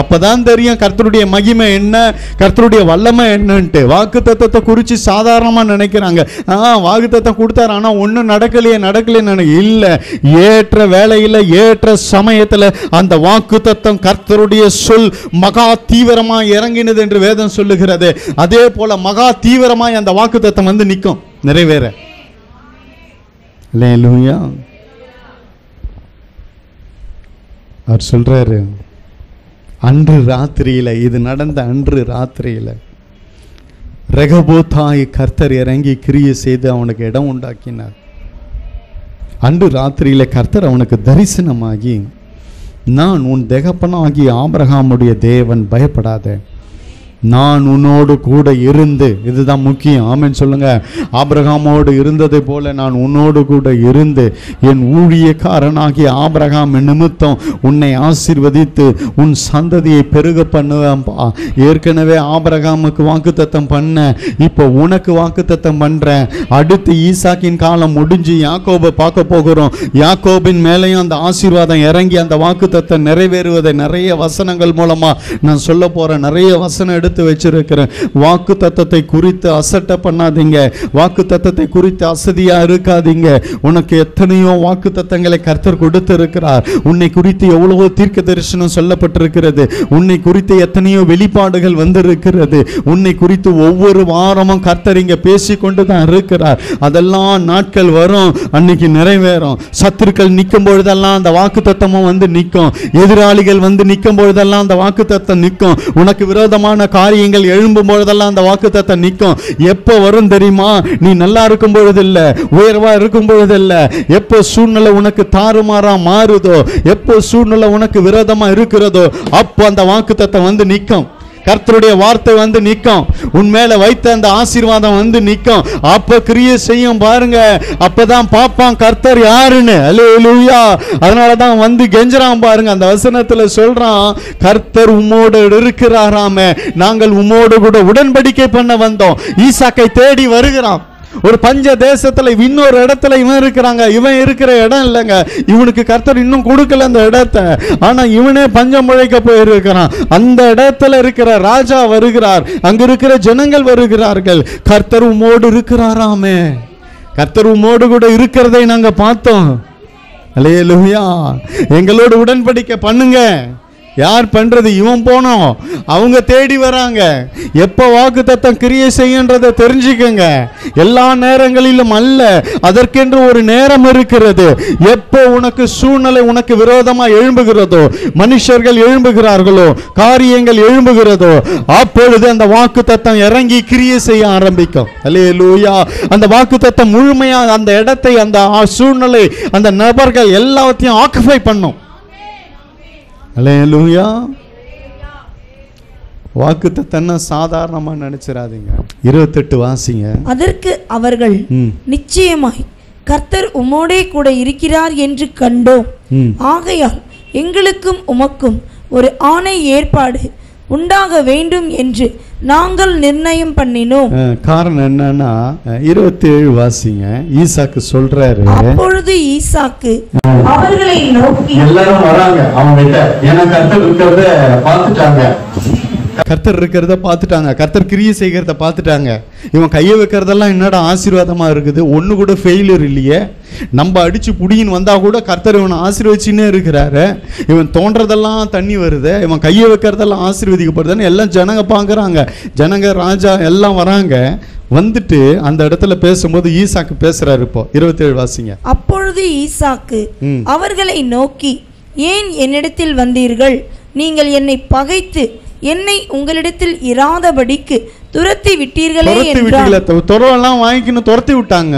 அப்பதான் தெரியும் கர்த்தருடைய மகிமை என்ன, கர்த்தருடைய வல்லமை என்னன்ட்டு. வாக்குத்தத்தத்தை குறித்து சாதாரணமாக நினைக்கிறாங்க. வாக்குத்தத்தம் கொடுத்தாரு, ஆனால் ஒன்றும் நடக்கலையே இல்லை. ஏற்ற வேலையில் ஏற்ற சமயத்தில் அந்த வாக்குத்தத்தம் கர்த்தருடைய சொல் மகா தீவிரமாக இறங்கினது என்று வேதம் சொல்லுகிறது. அதே போல மகா தீவிரமாய் அந்த வாக்குத்தத்தம் வந்து நிற்கும், நிறைவேற. அல்லேலூயா. அவர் சொல்றாரு, அன்று ராத்திரியில, இது நடந்த அன்று ராத்திரியில ரெகபோத்தாய் கர்த்தர் இறங்கி கிரியை செய்து அவனுக்கு இடம் உண்டாக்கினார். அன்று ராத்திரியில கர்த்தர் அவனுக்கு தரிசனமாகி, நான் உன் தகப்பனாகிய ஆபிரகாமுடைய தேவன், பயப்படாத, நான் உன்னோடு கூட இருந்து. இதுதான் முக்கியம். ஆமென் சொல்லுங்க. ஆபிரகாமோடு இருந்ததை போல நான் உன்னோடு கூட இருந்து என் ஊழியக்காரனாகிய ஆபிரகாம் நிமித்தம் உன்னை ஆசீர்வதித்து உன் சந்ததியை பெருக பண்ணுவேன்பா. ஏற்கனவே ஆபிரகாமுக்கு வாக்குத்தத்தம் பண்ண, இப்போ உனக்கு வாக்குத்தத்தம் பண்றேன். அடுத்து ஈசாக்கின் காலம் முடிஞ்சு யாக்கோபை பார்க்க போகிறோம். யாக்கோபின் மேலேயும் அந்த ஆசீர்வாதம் இறங்கி அந்த வாக்குத்தத்தம் நிறைவேறுவதை நிறைய வசனங்கள் மூலமா நான் சொல்ல போறேன். நிறைய வசனம் எடுத்து வச்சிருக்கிறேன். வாக்கு தத்தத்தை குறித்து அசட்டை பண்ணாதீங்க, வாக்கு தத்தத்தை குறித்து அசதியா இருக்காதீங்க. உனக்கு எத்தனையோ வாக்கு தத்தங்களை கர்த்தர் கொடுத்து இருக்கிறார். உன்னை குறித்து எவ்வளவோ தீர்க்க தரிசனம் சொல்லப்பட்டிருக்கிறது. உன்னை குறித்து எத்தனையோ வெளிப்பாடுகள் வந்திருக்கிறது. உன்னை குறித்து ஒவ்வொரு வாரமும் கர்த்தர் இங்க பேசி கொண்டு தான் இருக்கிறார். அதெல்லாம் நாட்கள் வரும், அன்னைக்கு நிறைவேறும். சத்துருக்கள் நிற்கும் பொழுதெல்லாம் அந்த வாக்கு தத்தமும் வந்து நிற்கும். எதிராளிகள் வந்து நிற்கும் பொழுதெல்லாம் அந்த வாக்கு தத்தம் நிற்கும். உனக்கு விரோதமான காரியங்கள் எழும்பும் பொழுதெல்லாம் அந்த வாக்குத்தத்தம் நிற்கும். எப்போ வரும் தெரியுமா? நீ நல்லா இருக்கும் பொழுது இல்ல, உயர்வா இருக்கும் பொழுது இல்ல. எப்போ சூழ்நிலை உனக்கு தாறுமாறா மாறுதோ, எப்போ சூழ்நிலை உனக்கு விரோதமா இருக்கிறதோ, அப்போ அந்த வாக்குத்தத்தம் வந்து நிற்கும். கர்த்தருடைய வார்த்தை வந்து நிற்கும். உன்மேல வைத்த அந்த ஆசீர்வாதம் வந்து நிற்கும். அப்ப கிரியை செய்யும் பாருங்க. அப்பதான் பாப்பான் கர்த்தர் யாருன்னு. அல்லேலூயா. அதனாலதான் வந்து கெஞ்சறான் பாருங்க. அந்த வசனத்துல சொல்றான், கர்த்தர் உம்மோடு இருக்கிறாராமே, நாங்கள் உம்மோடு கூட உடன்படிக்கை பண்ண வந்தோம். ஈசாக்கை தேடி வருகிறான். ஒரு பஞ்ச தேசத்துல இன்னொரு இடத்துல இவன் இருக்கிறாங்க. இவன் இருக்கிற இடம் இல்லைங்க, இவனுக்கு கர்த்தர் இன்னும் கொடுக்கல அந்த இடத்தை. ஆனா இவனே பஞ்சம் முழைக்க போயிருக்கிறான். அந்த இடத்துல இருக்கிற ராஜா வருகிறார், அங்க இருக்கிற ஜனங்கள் வருகிறார்கள். கர்த்தர் உம்மோடு இருக்கிறாராமே, கர்த்தர் உம்மோடு கூட இருக்கிறதை நாங்க பார்த்தோம். அல்லேலூயா. எங்களோடு உடன்படிக்கை பண்ணுங்க, யார் பண்றது? இவன் போனோம், அவங்க தேடி வராங்க. எப்போ வாக்குத்தத்தம் கிரியை செய்யன்றதை தெரிஞ்சுக்கங்க. எல்லா நேரங்களிலும் அல்ல, அதற்கென்று ஒரு நேரம் இருக்கிறது. எப்போ உனக்கு சூழ்நிலை உனக்கு விரோதமா எழும்புகிறதோ, மனுஷர்கள் எழும்புகிறார்களோ, காரியங்கள் எழும்புகிறதோ, அப்பொழுது அந்த வாக்குத்தத்தம் இறங்கி கிரியை செய்ய ஆரம்பிக்கும். அல்லேலூயா. அந்த வாக்குத்தத்தம் முழுமையா அந்த இடத்தை, அந்த சூழ்நிலை, அந்த நபர்கள் எல்லாத்தையும் ஆக்குபை பண்ணும். அல்லேலூயா. வாக்குத்தத்தம்னா சாதாரணமா நினைச்சிராதீங்க. 28 வாசிங்க. அதற்கு அவர்கள், நிச்சயமாய் கர்த்தர் உம்மோடே கூட இருக்கிறார் என்று கண்டோம். ஆகையால் எங்களுக்கும் உமக்கும் ஒரு ஆணை ஏற்பாடு உண்டாக வேண்டும் என்று நாங்கள் நிர்ணயம் பண்ணினோம். காரணம் என்னன்னா 27 வாசிங்க. ஈசாக்கு சொல்றாரு, அப்பொழுது ஈசாக்கு அவர்களை நோக்கி, எல்லாரும் வராங்க அவங்க கிட்ட, ஏன்னா கர்த்தர் இருக்கிறத பார்த்துட்டாங்க. கர்த்தர் கிரியை செய்கிறத பார்த்துட்டாங்க. இவன் கையை வைக்கிறதெல்லாம் என்னடா ஆசீர்வாதமா இருக்குது, ஒண்ணு கூட ஃபெயிலியர் இல்லையே. நம்ம அடிச்சு புடின்னு வந்தா கூட கர்த்தர் இவனை ஆசீர்வச்சின்னே இருக்கிறாரு. இவன் தோன்றதெல்லாம் தண்ணி வருது, இவன் கையை வைக்கிறதெல்லாம் ஆசீர்வதிக்கப்படுதுன்னு எல்லாம் ஜனங்க பாக்குறாங்க. ஜனங்க, ராஜா எல்லாம் வராங்க. வந்துட்டு அந்த இடத்துல பேசும்போது ஈசாக்கு பேசுறாரு. இப்போ 27 வாசிங்க. அப்பொழுது ஈசாக்கு அவர்களை நோக்கி, ஏன் என்னிடத்தில் வந்தீர்கள்? நீங்கள் என்னை பகைத்து என்னை உங்களிடத்தில் இராதபடிக்கு துரத்தி விட்டீர்களே என்றார். துறவெல்லாம் வாங்கிக்கணும், துரத்தி விட்டாங்க.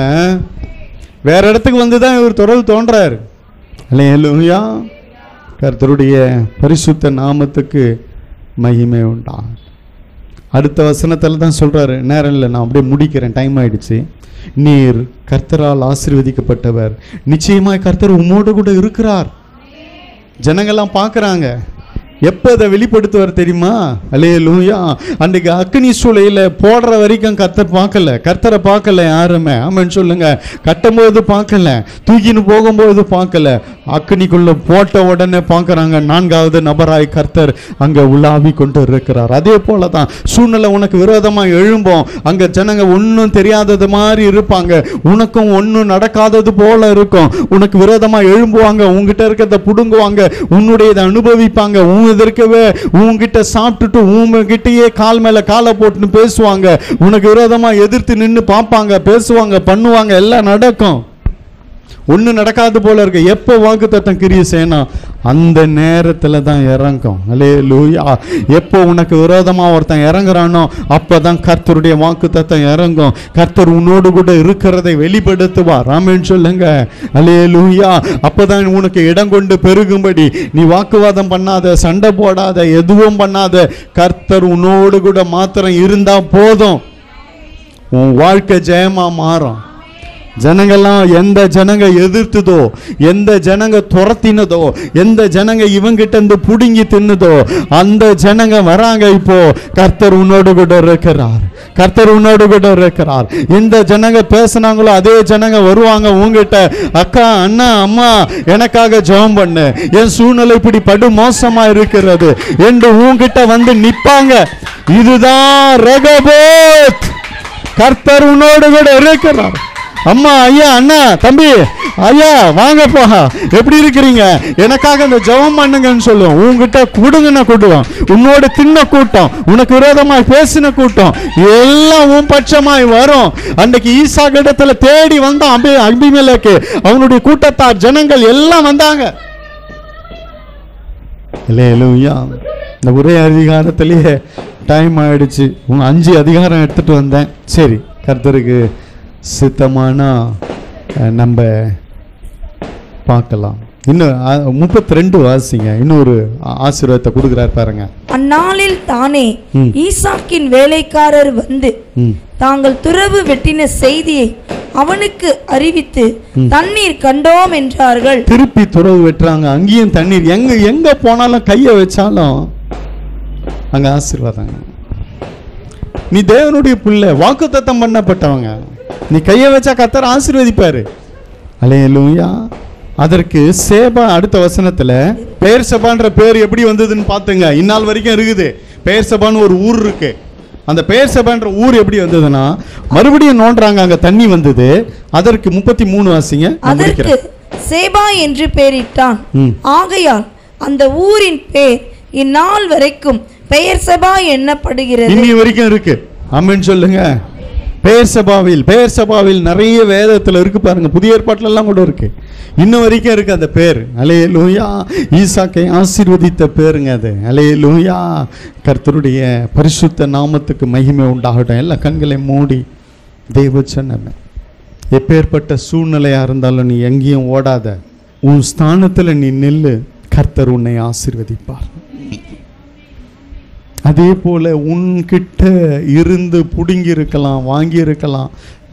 வேற இடத்துக்கு வந்துதான் இவர் துறவு தோன்றாரு. அல்லேலூயா. கர்த்தருடைய பரிசுத்த நாமத்துக்கு மகிமை உண்டா. அடுத்த வசனத்துல தான் சொல்றாரு. நேரம் இல்லை, நான் அப்படியே முடிக்கிறேன், டைம் ஆயிடுச்சு. நீர் கர்த்தரால் ஆசீர்வதிக்கப்பட்டவர், நிச்சயமாய் கர்த்தர் உம்மோடு கூட இருக்கிறார். ஜனங்கள்லாம் பார்க்கறாங்க. எப்போ அதை வெளிப்படுத்துவார் தெரியுமா? அல்லேலூயா. அன்றைக்கு அக்னி சூளையில போடுற வரைக்கும் கர்த்தரை பார்க்கல யாருமே. ஆமென் சொல்லுங்க. கட்டும்போது பார்க்கல, தூக்கின்னு போகும்போது பார்க்கல, அக்னிக்குள்ள போட்ட உடனே பார்க்கறாங்க. 4வது நபராய் கர்த்தர் அங்க உலாவி கொண்டு இருக்கிறார். அதே போலதான் சூழ்நிலை உனக்கு விரோதமா எழும்போம். அங்க ஜனங்க ஒன்னும் தெரியாதது மாதிரி இருப்பாங்க, உனக்கும் ஒன்னும் நடக்காதது போல இருக்கும். உனக்கு விரோதமா எழும்புவாங்க, உங்ககிட்ட இருக்கிறத புடுங்குவாங்க, உன்னுடையதை அனுபவிப்பாங்க. இருக்கவே உன்கிட்ட சாப்பிட்டுட்டு உங்ககிட்டயே கால் மேல காலை போட்டு பேசுவாங்க. உனக்கு விரோதமா எதிர்த்து நின்று பார்ப்பாங்க, பேசுவாங்க, பண்ணுவாங்க. எல்லாம் நடக்கும். ஒண்ணு நடக்காது போல இருக்கு. எப்போ வாக்குத்தத்தம் கிரியை செய்யணும்? அந்த நேரத்துல தான் இறங்கும். அல்லேலூயா. எப்போ உனக்கு விரோதமா ஒருத்தன் இறங்குறானோ அப்பதான் கர்த்தருடைய வாக்குத்தத்தம் இறங்கும். கர்த்தர் உன்னோடு கூட இருக்கிறதை வெளிப்படுத்துவார். ஆமென் சொல்லுங்க. அல்லேலூயா. அப்பதான் உனக்கு இடம் கொண்டு பெருகும்படி நீ வாக்குவாதம் பண்ணாத, சண்டை போடாத, எதுவும் பண்ணாத. கர்த்தர் உன்னோடு கூட மாத்திரம் இருந்தா போதும், உன் வாழ்க்கை ஜெயமா மாறும். ஜனங்கள்லாம் எந்த ஜனங்க எதிர்த்துதோ, எந்த ஜனங்க துரத்தினதோ, எந்த ஜனங்க இவங்கிட்ட இருந்து புடுங்கி தின்னுதோ, அந்த ஜனங்க வராங்க. இப்போ கர்த்தர் உன்னோடு கூட இருக்கிறார். கர்த்தர் உன்னோடு கூட இருக்கிறார். எந்த ஜனங்க பேசினாங்களோ அதே ஜனங்க வருவாங்க உங்ககிட்ட. அக்கா, அண்ணா, அம்மா, எனக்காக ஜெபம் பண்ணு, என் சூழ்நிலை இப்படி படு மோசமா இருக்கிறது என்று உங்ககிட்ட வந்து நிப்பாங்க. இதுதான் ரெகோபோத். கர்த்தர் உன்னோடு கூட இருக்கிறார். அம்மா, ஐயா, அண்ணா, தம்பி, ஐயா, வாங்கப்பா, எப்படி இருக்கிறீங்க, எனக்காக இந்த ஜெபம் பண்ணுங்கன்னு சொல்லுவோம். உங்ககிட்ட கொடுங்கன்னு கூட்டுவோம். உன்னோட தின்ன கூட்டம், உனக்கு விரோதமாய் பேசின கூட்டம் எல்லாம் உன் பட்சமாய் வரும். அன்றைக்கு ஈசாக்கு இடத்துல தேடி வந்தான் அபிமெலேக்கு. அவனுடைய கூட்டத்தார் ஜனங்கள் எல்லாம் வந்தாங்க. அல்லேலூயா. இந்த ஒரே அதிகாரத்திலேயே டைம் ஆயிடுச்சு. 5 அதிகாரம் எடுத்துட்டு வந்தேன். சரி, கர்த்தருக்கு சித்தமானா நம்ம பார்க்கலாம். இன்னும் 32 வாசிங்க. இன்னொரு ஆசீர்வாதத்தை கொடுக்கிறார் பாருங்க. அந்நாளில் தானே ஈசாக்கின் வேலைக்காரர் வந்து தாங்கள் துறவு வெட்டின செய்தியை அவனுக்கு அறிவித்து தண்ணீர் கண்டோம் என்றார்கள். திருப்பி துறவு வெட்டுறாங்க. அங்கேயும் தண்ணீர். எங்க போனாலும் கையை வச்சாலும் அங்க ஆசீர்வாதம். நீ தேவனுடைய பிள்ளை, வாக்குத்தத்தம் பண்ணப்பட்டவங்க. நீ கையை வச்சா கர்த்தர் ஆசீர்வதிப்பாரு. அல்லேலூயா. அதற்கு சேபா அடுத்த வசனத்துல பெயர் சபான்ற பேர் எப்படி வந்ததுன்னு பாத்துங்க. இந்நாள் வரைக்கும் இருக்குது. பெயர் சபான்னு ஒரு ஊர் இருக்கு. அந்த பெயர் சபான்ற ஊர் எப்படி வந்ததுன்னா, மறுபடியும் நோண்டுறாங்க, அங்க தண்ணி வந்தது. அதற்கு 33 வாசிங்க. அதற்கு சேபா என்று பெயரிட்டான். ஆகையால் அந்த ஊரின் பேர் இந்நாள் வரைக்கும் பெயர் சபா எண்ணப்படுகிறது. இன்னி வரைக்கும் இருக்கு. ஆமென் சொல்லுங்க. பெயர் சபாவில் நிறைய வேதத்தில் இருக்கு பாருங்க, புதிய ஏற்பாட்டுல எல்லாம் கூட இருக்கு, இன்னும் வரைக்கும் இருக்கு அந்த பேர். அல்லேலூயா. ஈசாக்கை ஆசீர்வதித்த பேருங்க அது. அல்லேலூயா. கர்த்தருடைய பரிசுத்த நாமத்துக்கு மகிமை உண்டாகட்டும். எல்லா கண்களை மூடி தேவ சொன்ன எப்பேற்பட்ட சூழ்நிலையா இருந்தாலும் நீ எங்கேயும் ஓடாத, உன் ஸ்தானத்துல நீ நில்லு, கர்த்தர் உன்னை ஆசீர்வதிப்பார். அதே போல உன்கிட்ட இருந்து புடுங்கி இருக்கலாம், வாங்கி இருக்கலாம்,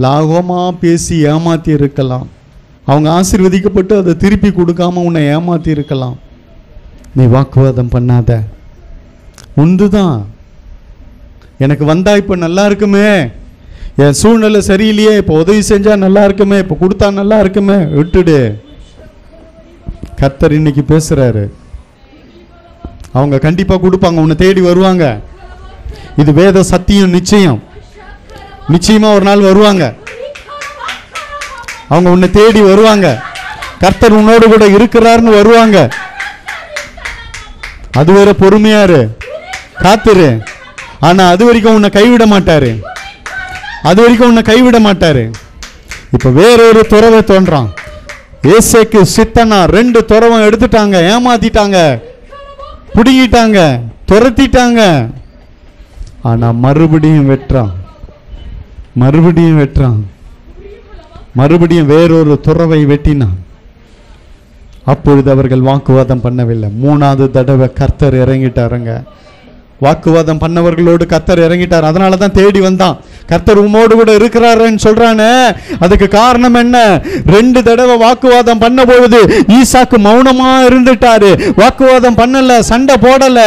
லாகவமா பேசி ஏமாத்தி இருக்கலாம், அவங்க ஆசீர்வதிக்கப்பட்டு அதை திருப்பி கொடுக்காம உன்னை ஏமாத்தி இருக்கலாம். நீ வாக்குவாதம் பண்ணாத. உண்டுதான், எனக்கு வந்தா இப்ப நல்லா இருக்குமே, என் சூழ்நிலை சரியில்லையே, இப்போ உதவி செஞ்சா நல்லா இருக்குமே, இப்போ கொடுத்தா நல்லா இருக்குமே, விட்டுடு. கர்த்தர் இன்னைக்கு பேசுறாரு. அவங்க கண்டிப்பா கொடுப்பாங்க, உன்னை தேடி வருவாங்க. இது வேத சத்தியம், நிச்சயம். நிச்சயமா ஒரு நாள் வருவாங்க, அவங்க உன்னை தேடி வருவாங்க. கர்த்தர் உன்னோடு கூட இருக்கிறார்னு வருவாங்க. அது வேற பொறுமையாரு, காத்துரு. ஆனா அது வரைக்கும் உன்னை கைவிட மாட்டாரு, அது வரைக்கும் உன்னை கைவிட மாட்டாரு. இப்ப வேறொரு துறவை தோன்றான். ஏசேக்கு சித்தனா 2 துறவம் எடுத்துட்டாங்க, ஏமாத்திட்டாங்க, புடுங்கிட்டாங்க, துரத்திட்டாங்க. ஆனா மறுபடியும் வெற்றான், மறுபடியும் வேறொரு துறவை வெட்டினான். அப்பொழுது அவர்கள் வாக்குவாதம் பண்ணவில்லை. 3வது தடவை கர்த்தர் இறங்கிட்டாருங்க. வாக்குவாதம் பண்ணவர்களோடு கர்த்தர் இறங்கிட்டார். அதனால தான் தேடி வந்தான். கர்த்தர் உம்மோடு கூட இருக்கிறாருன்னு சொல்றானே, அதுக்கு காரணம் என்ன? 2 தடவை வாக்குவாதம் பண்ண பொழுது ஈசாக்கு மௌனமா இருந்துட்டாரு. வாக்குவாதம் பண்ணல, சண்டை போடல.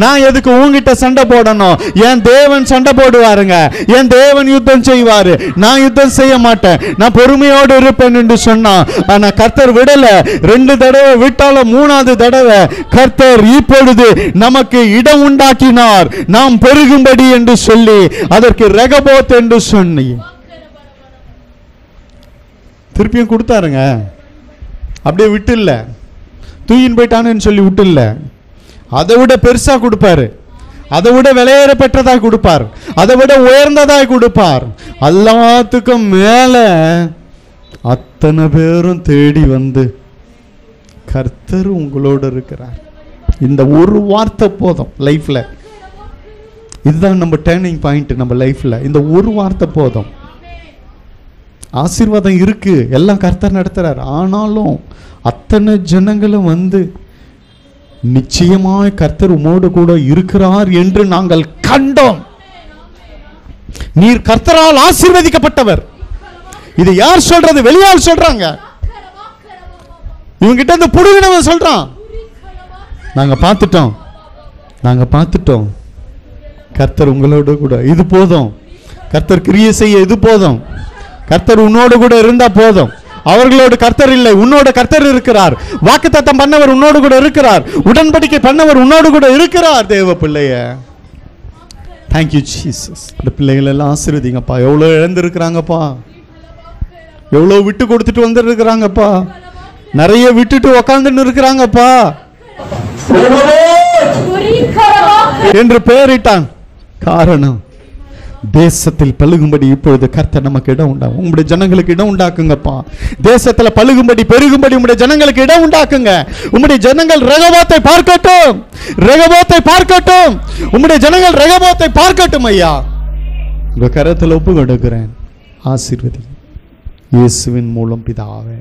நான் எதுக்கு உன்கிட்ட சண்டை போடணும்? என் தேவன் சண்டை போடுவாருங்க, என் தேவன் யுத்தம் செய்வாரு, நான் யுத்தம் செய்ய மாட்டேன், நான் பொறுமையோடு இருப்பேன் என்று சொன்னான். ஆனா கர்த்தர் விடல. 2 தடவை விட்டாலும் 3வது தடவை கர்த்தர் இப்பொழுது நமக்கு இடம் உண்டாக்கினார், நாம் பெருகும்படி என்று சொல்லி அதற்கு ரெகபோத் என்று சொன்னி திருப்பியும் கொடுத்தாருங்க. அப்படியே விட்டு இல்ல, தூயின் போயிட்டான்னு சொல்லி விட்டு இல்ல, அதை விட பெருசா கொடுப்பாரு, அதை விட விலையேற பெற்றதாய் கொடுப்பார், அதை விட உயர்ந்ததாய் கொடுப்பார். எல்லாத்துக்கும் மேல அத்தனை பேரும் தேடி வந்து கர்த்தர் உங்களோடு இருக்கிறார். இந்த ஒரு வார்த்தை போதும் லைஃப்ல. இதுதான் நம்ம டேர்னிங் பாயிண்ட் நம்ம லைஃப்ல. இந்த ஒரு வார்த்தை போதும். ஆசீர்வாதம் இருக்கு, எல்லாம் கர்த்தர் நடத்துறார். ஆனாலும் அத்தனை ஜனங்களும் வந்து நிச்சயமாய் கர்த்தர் உம்மோடு கூட இருக்கிறார் என்று நாங்கள் கண்டோம். நீர் கர்த்தரால் ஆசீர்வதிக்கப்பட்டவர். இது யார் சொல்றது? வெளியால் சொல்றாங்க. இவங்க கிட்ட இருந்து புடுங்கினவன் சொல்றான், நாங்க பார்த்துட்டோம், கர்த்தர் உங்களோடு கூட, இது போதும். கர்த்தர் கிரியை செய்ய இது போதும். கர்த்தர் உன்னோடு கூட இருந்தா போதும். அவர்களோடு கர்த்தர் இல்லை, உன்னோட கர்த்தர் இருக்கிறார். வாக்குத்தத்தம் பண்ணவர் உன்னோடு கூட இருக்கிறார். உடன்படிக்கை பண்ணவர் உன்னோடு கூட இருக்கிறார். தேவ பிள்ளைய, தேங்க்யூ ஜீசஸ். இந்த பிள்ளைகள் எல்லாம் ஆசீர்வதிங்கப்பா. எவ்வளோ இழந்திருக்கிறாங்கப்பா, எவ்வளோ விட்டு கொடுத்துட்டு வந்துருக்கிறாங்கப்பா, நிறைய விட்டுட்டு உக்காந்துன்னு இருக்கிறாங்கப்பா என்று பெயரிட்டான். காரணம், தேசத்தில் பழுகும்படி இப்பொழுது கர்த்தர் நமக்கு இடம் உண்டாகும். உங்களுடைய ஜனங்களுக்கு இடம் உண்டாக்குங்கப்பா. தேசத்துல பழுகும்படி பெருகும்படி உங்களுடைய ஜனங்களுக்கு இடம் உண்டாக்குங்க. உங்களுடைய ஜனங்கள் ரெகோபோத்தை பார்க்கட்டும், உங்களுடைய ஜனங்கள் ரெகோபோத்தை பார்க்கட்டும். ஐயா, உங்க கரத்தில் ஒப்பு கொடுக்கிறேன். ஆசீர்வதி இயேசுவின் மூலம் பிதாவே.